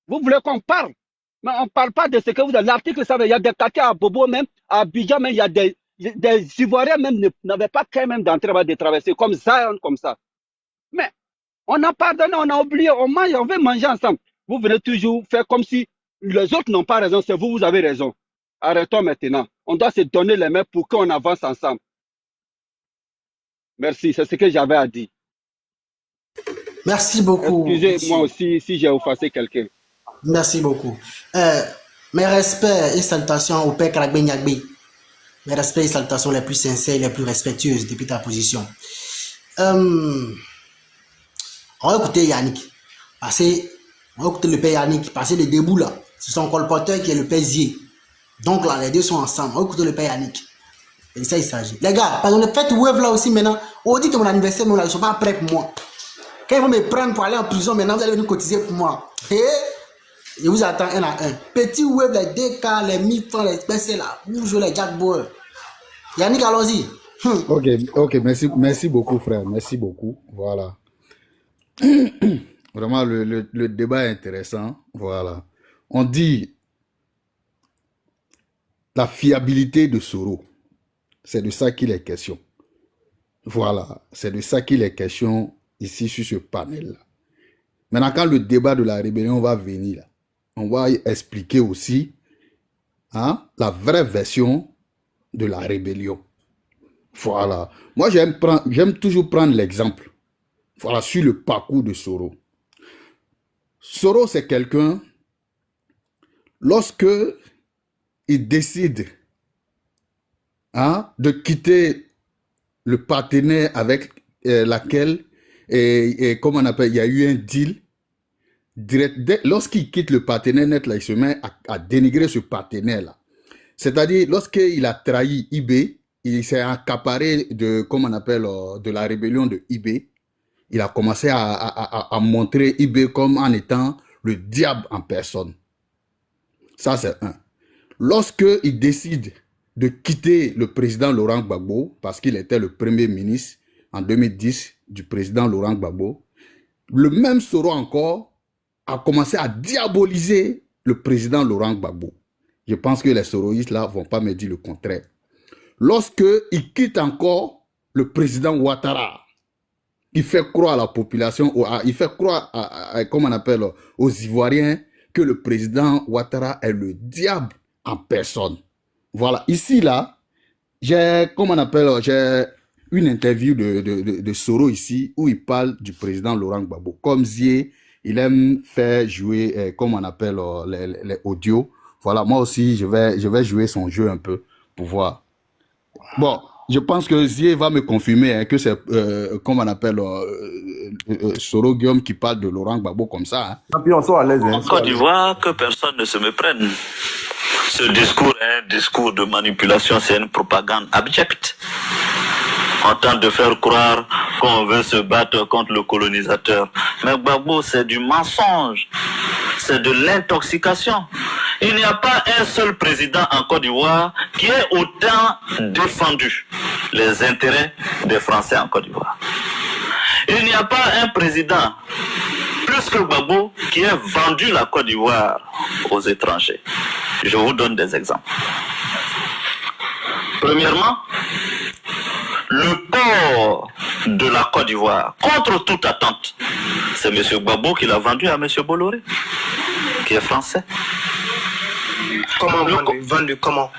Vous voulez qu'on parle? Mais on ne parle pas de ce que vous avez. L'article, ça veut dire, il y a des quartiers à Bobo même, à Abidjan même, il y a des Ivoiriens même n'avaient pas quand même d'entrer de traverser, comme Zion, comme ça. Mais on a pardonné, on a oublié, on mange, on veut manger ensemble. Vous venez toujours faire comme si les autres n'ont pas raison, c'est vous, vous avez raison. Arrêtons maintenant. On doit se donner les mains pour qu'on avance ensemble. Merci, c'est ce que j'avais à dire. Merci beaucoup. Excusez-moi aussi si j'ai offensé quelqu'un. Merci beaucoup. Mes respects et salutations au père Karagbe Nyagbe. Mes respects et salutations les plus sincères et les plus respectueuses depuis ta position. On va écouter Yannick. On va écouter le père Yannick. Parce que le début là, c'est son colporteur qui est le père Zier. Donc là, les deux sont ensemble. On va écouter le père Yannick. Et ça, il s'agit. Les gars, parce qu'on fait web là aussi maintenant. On dit que mon anniversaire, ils ne sont pas prêts pour moi. Quand ils vont me prendre pour aller en prison, maintenant, vous allez venir cotiser pour moi. Je vous attends un à un. Petit web, les DK, les 1000 francs, les PC là. Vous jouez les Jack Boy. Yannick, allons-y. Ok, merci beaucoup, frère. Merci beaucoup. Voilà. Vraiment, le débat est intéressant. Voilà. On dit la fiabilité de Soro. C'est de ça qu'il est question. Voilà. C'est de ça qu'il est question ici sur ce panel-là. Maintenant, quand le débat de la rébellion va venir, là, on va expliquer aussi la vraie version de la rébellion. Voilà. Moi, j'aime toujours prendre l'exemple. Voilà, sur le parcours de Soro. Soro, c'est quelqu'un, lorsque il décide de quitter le partenaire avec laquelle et comme on appelle, il y a eu un deal. Lorsqu'il quitte le partenaire net, là, il se met à dénigrer ce partenaire-là. C'est-à-dire, lorsqu'il a trahi eBay, il s'est accaparé de, comme on appelle, de la rébellion de eBay. Il a commencé à montrer eBay comme en étant le diable en personne. Ça, c'est un. Lorsqu'il décide de quitter le président Laurent Gbagbo, parce qu'il était le premier ministre en 2010 du président Laurent Gbagbo, le même Soro encore a commencé à diaboliser le président Laurent Gbagbo. Je pense que les soroïstes là vont pas me dire le contraire. Lorsqu'il quitte encore le président Ouattara, il fait croire à la population, il fait croire comment on appelle, aux Ivoiriens que le président Ouattara est le diable en personne. Voilà, ici là, j'ai une interview de Soro ici où il parle du président Laurent Gbagbo. Comme Zié, il aime faire jouer, comme on appelle, les audios. Voilà, moi aussi, je vais jouer son jeu un peu pour voir. Bon, je pense que Zié va me confirmer que c'est, comme on appelle, Soro Guillaume qui parle de Laurent Gbagbo comme ça. Et puis on soit à l'aise. En Côte d'Ivoire, que personne ne se méprenne. Ce discours est un discours de manipulation, c'est une propagande abjecte. On tente de faire croire qu'on veut se battre contre le colonisateur. Mais Gbagbo, c'est du mensonge. C'est de l'intoxication. Il n'y a pas un seul président en Côte d'Ivoire qui ait autant défendu les intérêts des Français en Côte d'Ivoire. Il n'y a pas un président plus que Gbagbo qui ait vendu la Côte d'Ivoire aux étrangers. Je vous donne des exemples. Premièrement, le port de la Côte d'Ivoire, contre toute attente, c'est M. Gbagbo qui l'a vendu à M. Bolloré, qui est français. Comment vendu comment?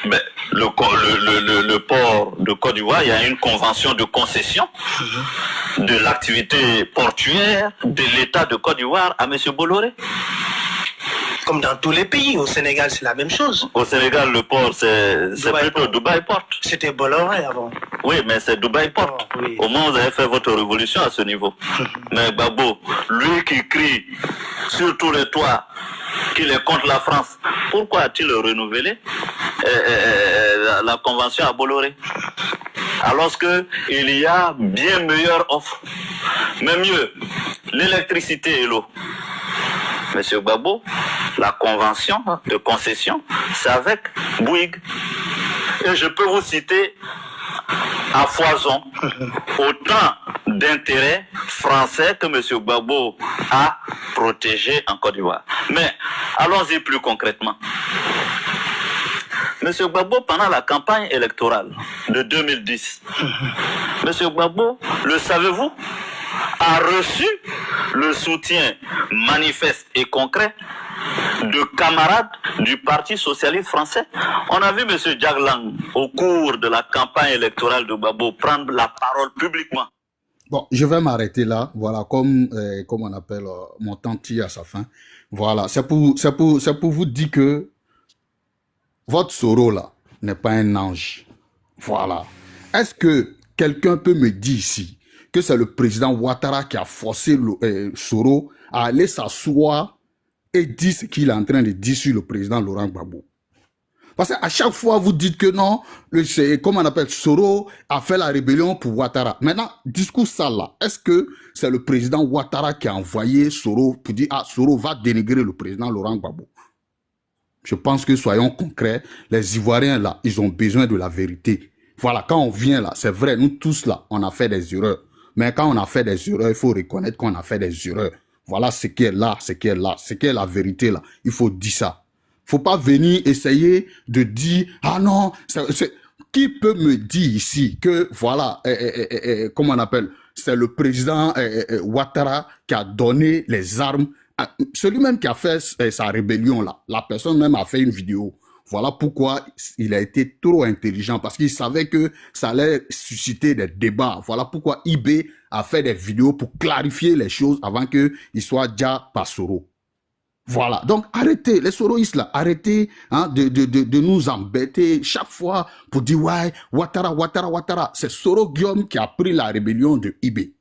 Ben, le port de Côte d'Ivoire, il y a une convention de concession de l'activité portuaire de l'État de Côte d'Ivoire à M. Bolloré. Comme dans tous les pays, au Sénégal, c'est la même chose. Au Sénégal, le port, c'est plutôt Dubaï Port. C'était Bolloré avant. Oui, mais c'est Dubaï Port. Oh, oui. Au moins, vous avez fait votre révolution à ce niveau. Mais Gbagbo, lui qui crie sur tous les toits qu'il est contre la France, pourquoi a-t-il renouvelé la convention à Bolloré? Alors qu'il y a bien meilleure offre. Mais mieux, l'électricité et l'eau. Monsieur Gbagbo, la convention de concession, c'est avec Bouygues. Et je peux vous citer à foison autant d'intérêts français que M. Gbagbo a protégé en Côte d'Ivoire. Mais allons-y plus concrètement. M. Gbagbo, pendant la campagne électorale de 2010, M. Gbagbo, le savez-vous, a reçu le soutien manifeste et concret de camarades du Parti socialiste français. On a vu M. Diaglang, au cours de la campagne électorale de Gbagbo, prendre la parole publiquement. Bon, je vais m'arrêter là. Voilà, comme on appelle, mon temps tire à sa fin. Voilà, c'est pour vous dire que votre Soro là n'est pas un ange. Voilà. Est-ce que quelqu'un peut me dire ici que c'est le président Ouattara qui a forcé Soro à aller s'asseoir et dire ce qu'il est en train de dire sur le président Laurent Gbagbo? Parce qu'à chaque fois, vous dites que non, comme on appelle, Soro a fait la rébellion pour Ouattara. Maintenant, discours ça là, est-ce que c'est le président Ouattara qui a envoyé Soro pour dire, ah, Soro va dénigrer le président Laurent Gbagbo? Je pense que, soyons concrets, les Ivoiriens là, ils ont besoin de la vérité. Voilà, quand on vient là, c'est vrai, nous tous là, on a fait des erreurs. Mais quand on a fait des erreurs, il faut reconnaître qu'on a fait des erreurs. Voilà ce qui est là, ce qui est là, ce qui est la vérité là. Il faut dire ça. Faut pas venir essayer de dire, ah non, qui peut me dire ici que, voilà, comment on appelle, c'est le président Ouattara qui a donné les armes, celui même qui a fait sa rébellion là, la personne même a fait une vidéo. Voilà pourquoi il a été trop intelligent, parce qu'il savait que ça allait susciter des débats. Voilà pourquoi eBay a fait des vidéos pour clarifier les choses avant qu'il soit déjà par Soro. Voilà, donc arrêtez, les soroïstes là, arrêtez de nous embêter chaque fois pour dire ouais, Ouattara. C'est Soro Guillaume qui a pris la rébellion de eBay.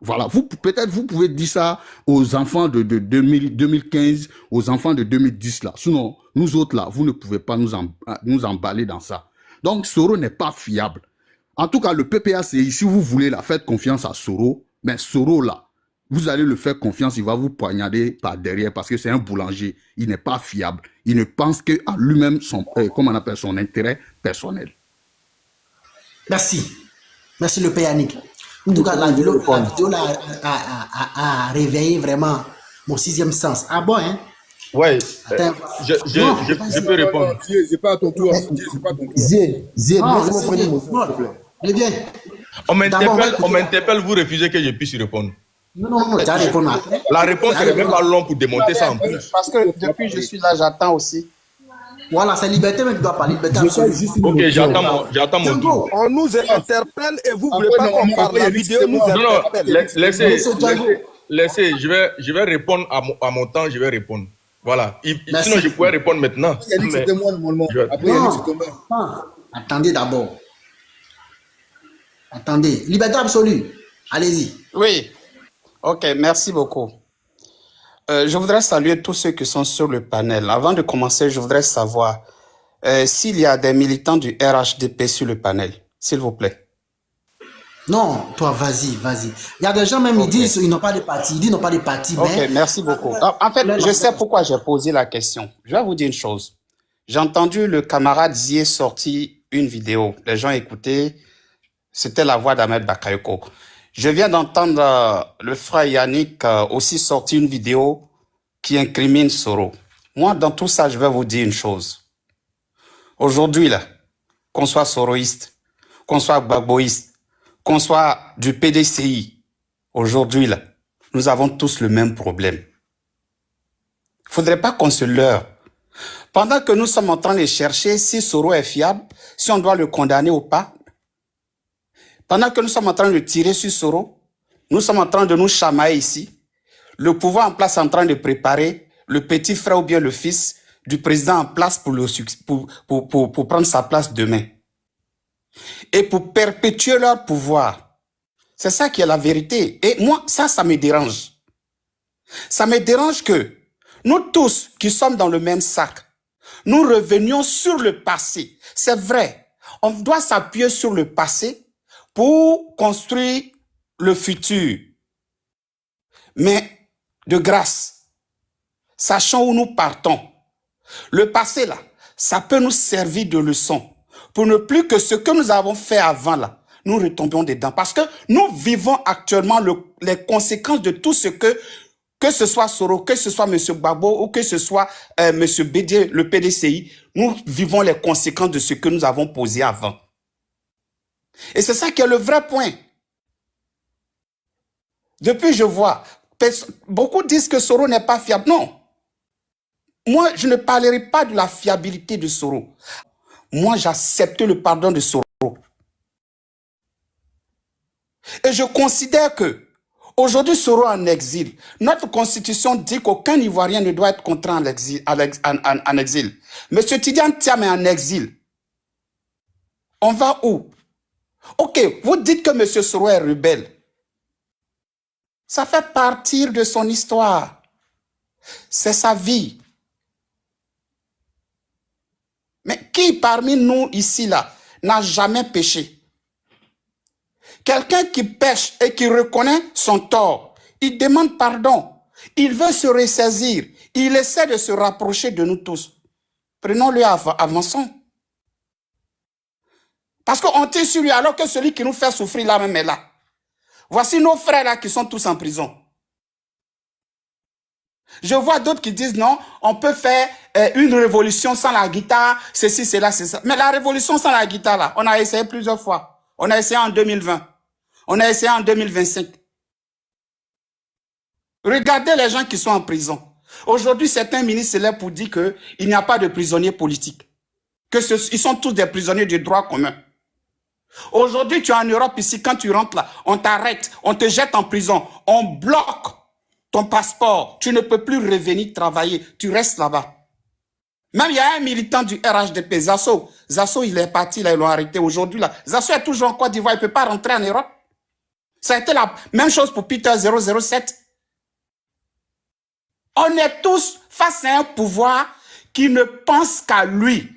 Voilà, peut-être vous pouvez dire ça aux enfants de 2015, aux enfants de 2010 là. Sinon, nous autres là, vous ne pouvez pas nous emballer dans ça. Donc, Soro n'est pas fiable. En tout cas, le PPACI, si vous voulez la faites confiance à Soro, mais Soro là, vous allez le faire confiance, il va vous poignarder par derrière parce que c'est un boulanger. Il n'est pas fiable. Il ne pense qu'à lui-même comment on appelle son intérêt personnel. Merci. Merci le père Yannick. En tout cas, la vidéo là, a réveillé vraiment mon sixième sens. Ah bon, hein? Ouais. Je peux répondre. C'est pas à ton tour. Zé, laisse-moi prendre mon s'il te plaît. Allez, viens. On m'interpelle, vous refusez que je puisse répondre. Non, tu as répondu après. La réponse n'est même pas longue pour démonter ça en plus. Parce que depuis je suis là, j'attends aussi. Voilà, c'est liberté, mais tu dois parler. Ok, j'attends mon tour. On nous interpelle et vous ne voulez pas qu'on parle. La vidéo nous interpelle. Non, laissez, je vais répondre à mon temps, je vais répondre. Voilà. Sinon, je pourrais répondre maintenant. C'était moi, normalement. Après, c'était moi. Attendez d'abord. Attendez. Liberté absolue. Allez-y. Oui. Ok, merci beaucoup. Je voudrais saluer tous ceux qui sont sur le panel. Avant de commencer, je voudrais savoir s'il y a des militants du RHDP sur le panel, s'il vous plaît. Non, toi, vas-y. Il y a des gens même, ils disent qu'ils n'ont pas de parti. Ils disent qu'ils n'ont pas de parti. Ok, merci beaucoup. En fait, je sais pourquoi j'ai posé la question. Je vais vous dire une chose. J'ai entendu le camarade Zié sortir une vidéo. Les gens écoutaient. C'était la voix d'Ahmed Bakayoko. Je viens d'entendre le frère Yannick aussi sortir une vidéo qui incrimine Soro. Moi, dans tout ça, je vais vous dire une chose. Aujourd'hui, là, qu'on soit soroïste, qu'on soit gbagboïste, qu'on soit du PDCI, aujourd'hui, là, nous avons tous le même problème. Il ne faudrait pas qu'on se leurre. Pendant que nous sommes en train de chercher si Soro est fiable, si on doit le condamner ou pas, pendant que nous sommes en train de tirer sur Soro, nous sommes en train de nous chamailler ici. Le pouvoir en place est en train de préparer le petit frère ou bien le fils du président en place pour prendre sa place demain. Et pour perpétuer leur pouvoir. C'est ça qui est la vérité. Et moi, ça me dérange. Ça me dérange que nous tous qui sommes dans le même sac, nous revenions sur le passé. C'est vrai, on doit s'appuyer sur le passé pour construire le futur. Mais de grâce, sachant où nous partons, le passé là, ça peut nous servir de leçon pour ne plus que ce que nous avons fait avant là, nous retombions dedans. Parce que nous vivons actuellement les conséquences de tout ce que ce soit Soro, que ce soit M. Gbagbo ou que ce soit M. Bédié, le PDCI, nous vivons les conséquences de ce que nous avons posé avant. Et c'est ça qui est le vrai point. Depuis, je vois, beaucoup disent que Soro n'est pas fiable. Non. Moi, je ne parlerai pas de la fiabilité de Soro. Moi, j'accepte le pardon de Soro. Et je considère que aujourd'hui, Soro est en exil. Notre constitution dit qu'aucun Ivoirien ne doit être contraint en exil. Monsieur Tidiane Thiam est en exil. On va où? Ok, vous dites que M. Soro est rebelle. Ça fait partie de son histoire. C'est sa vie. Mais qui parmi nous ici, là, n'a jamais péché? Quelqu'un qui pêche et qui reconnaît son tort, il demande pardon. Il veut se ressaisir. Il essaie de se rapprocher de nous tous. Prenons-le, avançons. Parce qu'on tire sur lui alors que celui qui nous fait souffrir là même est là. Voici nos frères là qui sont tous en prison. Je vois d'autres qui disent non, on peut faire une révolution sans la guitare, ceci, cela, c'est ça. Mais la révolution sans la guitare là, on a essayé plusieurs fois. On a essayé en 2020. On a essayé en 2025. Regardez les gens qui sont en prison. Aujourd'hui, certains ministres sont là pour dire qu'il n'y a pas de prisonniers politiques. Ils sont tous des prisonniers du droit commun. Aujourd'hui, tu es en Europe ici, quand tu rentres là, on t'arrête, on te jette en prison, on bloque ton passeport. Tu ne peux plus revenir travailler, tu restes là-bas. Même il y a un militant du RHDP, Zasso. Zasso, il est parti, là, ils l'ont arrêté aujourd'hui. Zasso est toujours en Côte d'Ivoire, il ne peut pas rentrer en Europe. Ça a été la même chose pour Peter 007. On est tous face à un pouvoir qui ne pense qu'à lui.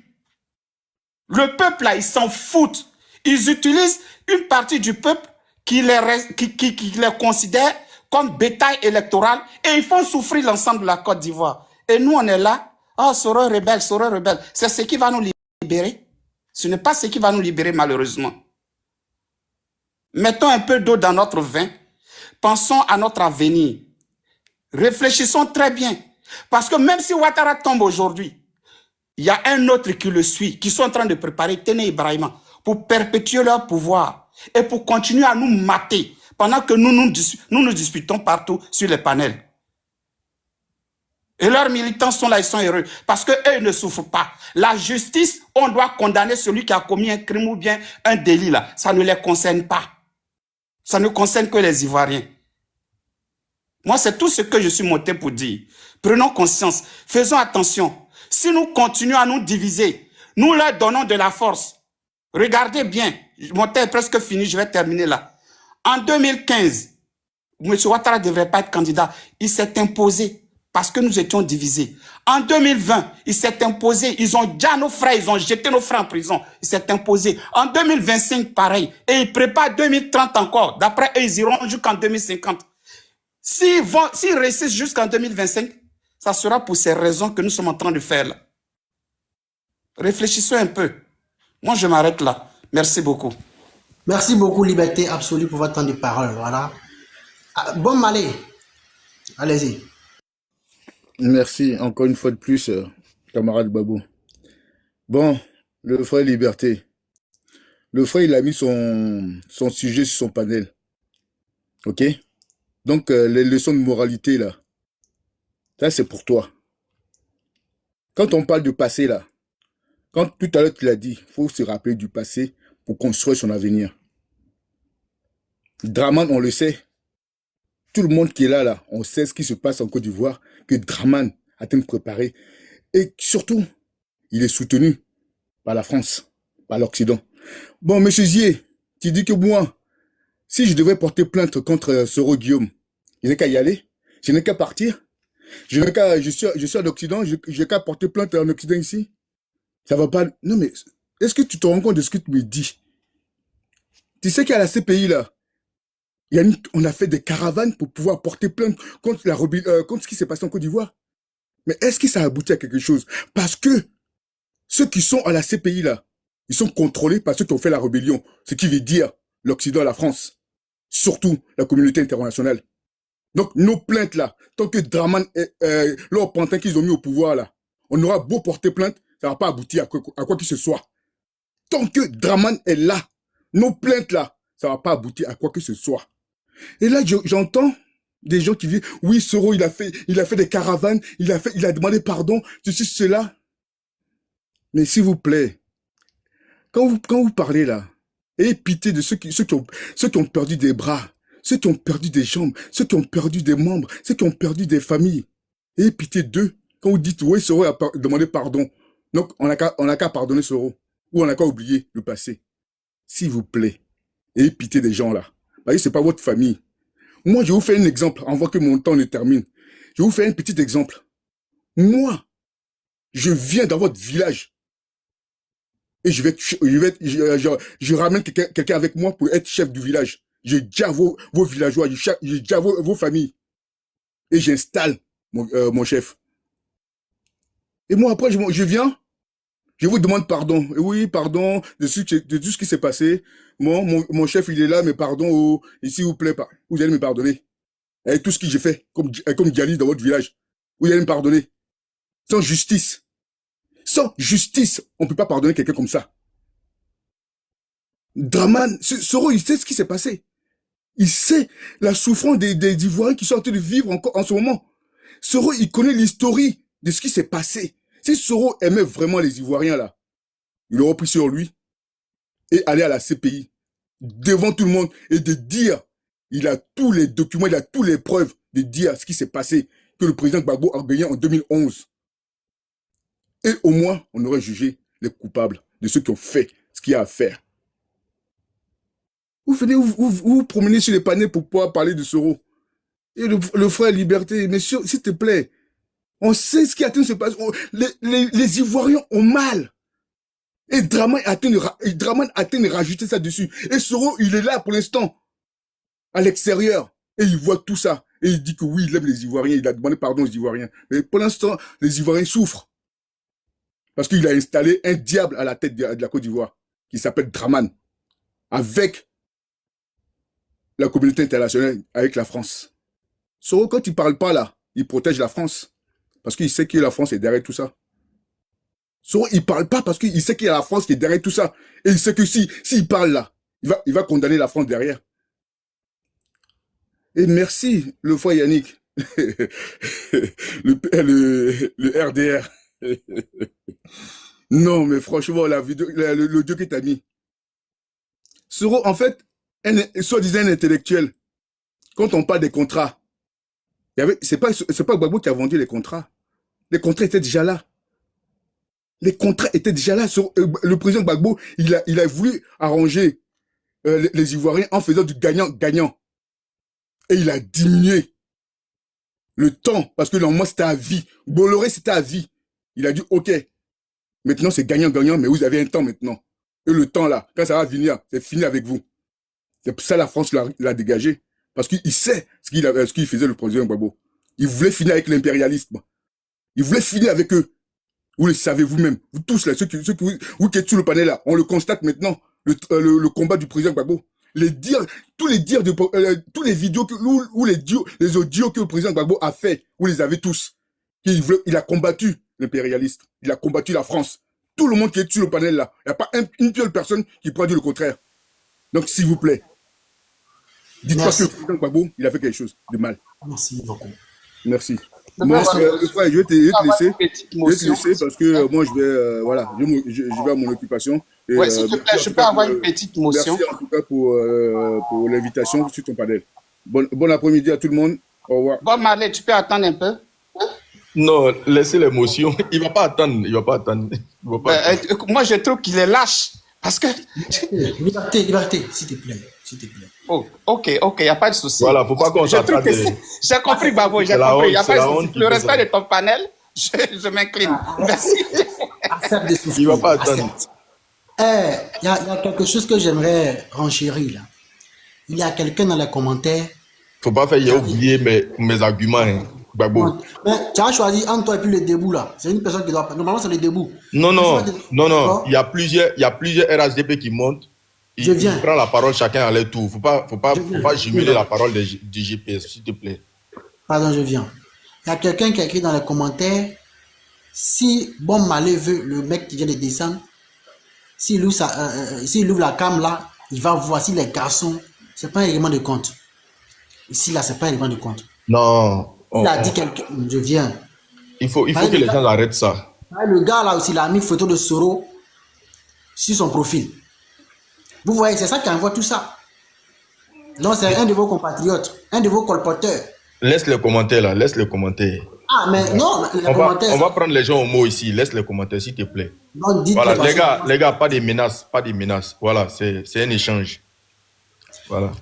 Le peuple, là, ils s'en foutent. Ils utilisent une partie du peuple qui les considère comme bétail électoral et ils font souffrir l'ensemble de la Côte d'Ivoire. Et nous, on est là. Oh, Soro rebelle, Soro rebelle. C'est ce qui va nous libérer. Ce n'est pas ce qui va nous libérer, malheureusement. Mettons un peu d'eau dans notre vin. Pensons à notre avenir. Réfléchissons très bien. Parce que même si Ouattara tombe aujourd'hui, il y a un autre qui le suit, qui sont en train de préparer Téné Ibrahima pour perpétuer leur pouvoir et pour continuer à nous mater pendant que nous nous disputons partout sur les panels. Et leurs militants sont là, ils sont heureux parce qu'eux, ils ne souffrent pas. La justice, on doit condamner celui qui a commis un crime ou bien un délit là. Ça ne les concerne pas. Ça ne concerne que les Ivoiriens. Moi, c'est tout ce que je suis monté pour dire. Prenons conscience, faisons attention. Si nous continuons à nous diviser, nous leur donnons de la force. Regardez bien, mon temps est presque fini, je vais terminer là. En 2015, M. Ouattara ne devrait pas être candidat. Il s'est imposé parce que nous étions divisés. En 2020, il s'est imposé. Ils ont déjà nos frères, ils ont jeté nos frères en prison. Il s'est imposé. En 2025, pareil. Et ils préparent 2030 encore. D'après eux, ils iront jusqu'en 2050. S'ils réussissent jusqu'en 2025, ça sera pour ces raisons que nous sommes en train de faire là. Réfléchissons un peu. Moi, je m'arrête là. Merci beaucoup. Merci beaucoup, Liberté Absolue, pour votre temps de parole. Voilà. Bon Malé, allez-y. Merci encore une fois de plus, camarade Babou. Bon, le frère Liberté. Le frère, il a mis son sujet sur son panel. Ok? Donc, les leçons de moralité, là, ça, c'est pour toi. Quand on parle du passé, là, quand tout à l'heure tu l'as dit, il faut se rappeler du passé pour construire son avenir. Draman, on le sait. Tout le monde qui est là, on sait ce qui se passe en Côte d'Ivoire, que Draman a été préparé. Et surtout, il est soutenu par la France, par l'Occident. Bon, monsieur Zier, tu dis que moi, si je devais porter plainte contre Soro Guillaume, je n'ai qu'à y aller, je n'ai qu'à partir, je suis en Occident, je n'ai qu'à porter plainte en Occident ici. Ça va pas... Non mais, est-ce que tu te rends compte de ce que tu me dis? Tu sais qu'à la CPI là, on a fait des caravanes pour pouvoir porter plainte contre ce qui s'est passé en Côte d'Ivoire. Mais est-ce que ça a abouti à quelque chose? Parce que ceux qui sont à la CPI là, ils sont contrôlés par ceux qui ont fait la rébellion. Ce qui veut dire l'Occident, la France. Surtout la communauté internationale. Donc nos plaintes là, tant que Draman et leur pantin qu'ils ont mis au pouvoir là, on aura beau porter plainte, ça ne va pas aboutir à quoi que ce soit. Tant que Draman est là, nos plaintes là, ça ne va pas aboutir à quoi que ce soit. Et là, j'entends des gens qui disent, oui, Soro, il a fait des caravanes, il a demandé pardon, ceci, cela. Mais s'il vous plaît, quand vous parlez là, ayez pitié de ceux qui ont perdu des bras, ceux qui ont perdu des jambes, ceux qui ont perdu des membres, ceux qui ont perdu des familles. Ayez pitié d'eux. Quand vous dites, oui, Soro a demandé pardon. Donc, on n'a qu'à pardonner Soro. Ou on n'a qu'à oublier le passé. S'il vous plaît, ayez pitié des gens là. Parce que ce n'est pas votre famille. Moi, je vais vous faire un exemple avant que mon temps ne termine. Je vais vous faire un petit exemple. Moi, je viens dans votre village. Et je ramène quelqu'un avec moi pour être chef du village. J'ai déjà vos villageois, j'ai déjà vos familles. Et j'installe mon chef. Et moi, après, je viens, je vous demande pardon. Et oui, pardon de tout ce qui s'est passé. Mon chef, il est là, mais pardon, s'il vous plaît, vous allez me pardonner. Et tout ce que j'ai fait, comme dialyse dans votre village, vous allez me pardonner. Sans justice. Sans justice, on ne peut pas pardonner quelqu'un comme ça. Draman, Soro, il sait ce qui s'est passé. Il sait la souffrance des Ivoiriens qui sont en train de vivre encore en ce moment. Soro, il connaît l'histoire de ce qui s'est passé. Si Soro aimait vraiment les Ivoiriens là, il aurait pris sur lui et aller à la CPI devant tout le monde et de dire, il a tous les documents, il a toutes les preuves de dire ce qui s'est passé, que le président Gbagbo a gagné en 2011. Et au moins, on aurait jugé les coupables de ceux qui ont fait ce qu'il y a à faire. Vous venez vous promener sur les panels pour pouvoir parler de Soro. Et le frère Liberté, messieurs, s'il te plaît, on sait ce qui est en train de se passer. Les Ivoiriens ont mal. Et Draman a atteint de rajouter ça dessus. Et Soro, il est là pour l'instant, à l'extérieur. Et il voit tout ça. Et il dit que oui, il aime les Ivoiriens. Il a demandé pardon aux Ivoiriens. Mais pour l'instant, les Ivoiriens souffrent. Parce qu'il a installé un diable à la tête de la Côte d'Ivoire, qui s'appelle Draman, avec la communauté internationale, avec la France. Soro, quand il parle pas là, il protège la France. Parce qu'il sait que la France est derrière tout ça. Soro, il parle pas parce qu'il sait qu'il y a la France qui est derrière tout ça. Et il sait que s'il parle là, il va condamner la France derrière. Et merci, le frère Yannick. le RDR. Non, mais franchement, la vidéo, l'audio que t'as mis. Soro, en fait, soi-disant un intellectuel, quand on parle des contrats, c'est pas Gbagbo qui a vendu les contrats. Les contrats étaient déjà là. Les contrats étaient déjà là. Le président Gbagbo, il a voulu arranger les Ivoiriens en faisant du gagnant-gagnant. Et il a diminué le temps, parce que normalement c'était à vie. Bolloré, c'était à vie. Il a dit, ok, maintenant c'est gagnant-gagnant, mais vous avez un temps maintenant. Et le temps là, quand ça va venir, c'est fini avec vous. C'est pour ça que la France l'a dégagé. Parce qu'il sait ce qu'il faisait le président Gbagbo. Il voulait finir avec l'impérialisme. Il voulait finir avec eux. Vous le savez vous-même. Vous tous là, ceux qui êtes sur le panel là, on le constate maintenant, le combat du président Gbagbo. Tous les vidéos, les audios que le président Gbagbo a fait, vous les avez tous. Il a combattu l'impérialiste. Il a combattu la France. Tout le monde qui est sur le panel là, il n'y a pas une seule personne qui peut dire le contraire. Donc, s'il vous plaît, dites-moi que le président Gbagbo, il a fait quelque chose de mal. Merci beaucoup. Merci. Moi, je vais te laisser. Parce que moi, je vais à mon occupation. Oui, s'il te plaît, je peux avoir une petite motion. Merci en tout cas pour l'invitation sur ton panel. Bon après-midi à tout le monde. Au revoir. Bon, Marley, tu peux attendre un peu? Non, laissez l'émotion. Il ne va pas attendre. Il va pas attendre. Moi, je trouve qu'il est lâche. Parce que... Liberté, s'il te plaît. Oh, ok, il n'y a pas de souci. Voilà, faut pas qu'on s'attrape. J'ai compris, Babo, j'ai compris. Il n'y a pas de souci. Le respect de ton panel, je m'incline. Merci. Il ne va pas attendre. Il y a quelque chose que j'aimerais renchérir là. Il y a quelqu'un dans les commentaires. Faut pas faire oublier mes arguments, hein, Gbagbo. Mais tu as choisi entre toi et puis le debout là. C'est une personne qui doit. Normalement, c'est le debout. Non. Il y a plusieurs RHDP qui montent. Il prend la parole chacun à leur tour. Faut pas jumeler la parole du GPS, s'il te plaît. Pardon, je viens. Il y a quelqu'un qui a écrit dans les commentaires, si Bon Malé veut, le mec qui vient de descendre, s'il ouvre la cam là, il va voir si les garçons, c'est pas un règlement de compte. Ici là, c'est pas un règlement de compte. Non. Il a dit quelqu'un, je viens. Il faut que les gens arrêtent ça. Le gars là aussi, il a mis photo de Soro sur son profil. Vous voyez, c'est ça qui envoie tout ça. Donc, c'est un de vos compatriotes, un de vos colporteurs. Laisse les commentaires là, laisse les commentaires. Ah, mais non, on va prendre les gens au mot ici, laisse les commentaires s'il te plaît. Non, voilà, les gars, pas des menaces. Voilà, c'est un échange. Voilà.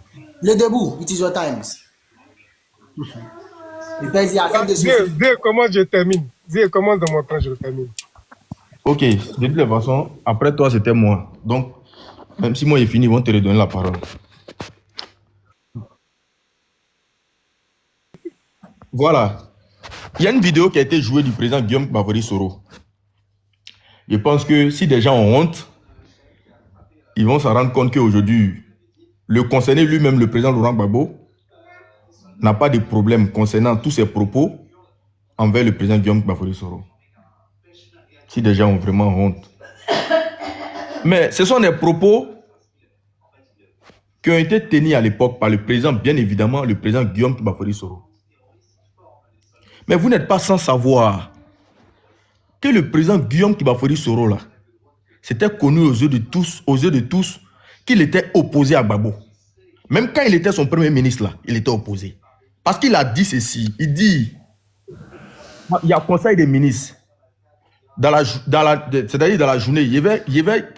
Le debout, it is your times. Dis comment je termine. Dis comment dans mon temps je termine. Ok, de toute façon, après toi, c'était moi. Donc, même si moi, il est fini, ils vont te redonner la parole. Voilà. Il y a une vidéo qui a été jouée du président Guillaume Bavory Soro. Je pense que si des gens ont honte, ils vont s'en rendre compte qu'aujourd'hui, le concerné lui-même, le président Laurent Gbagbo, n'a pas de problème concernant tous ses propos envers le président Guillaume Bavory Soro. Si des gens ont vraiment honte. Mais ce sont des propos qui ont été tenus à l'époque par le président, bien évidemment, le président Guillaume Bavory Soro. Mais vous n'êtes pas sans savoir que le président Guillaume Bavory Soro, là, c'était connu aux yeux de tous, qu'il était opposé à Gbagbo. Même quand il était son premier ministre, là, il était opposé. Parce qu'il a dit ceci, il dit, il y a conseil des ministres, c'est-à-dire dans la journée, il y avait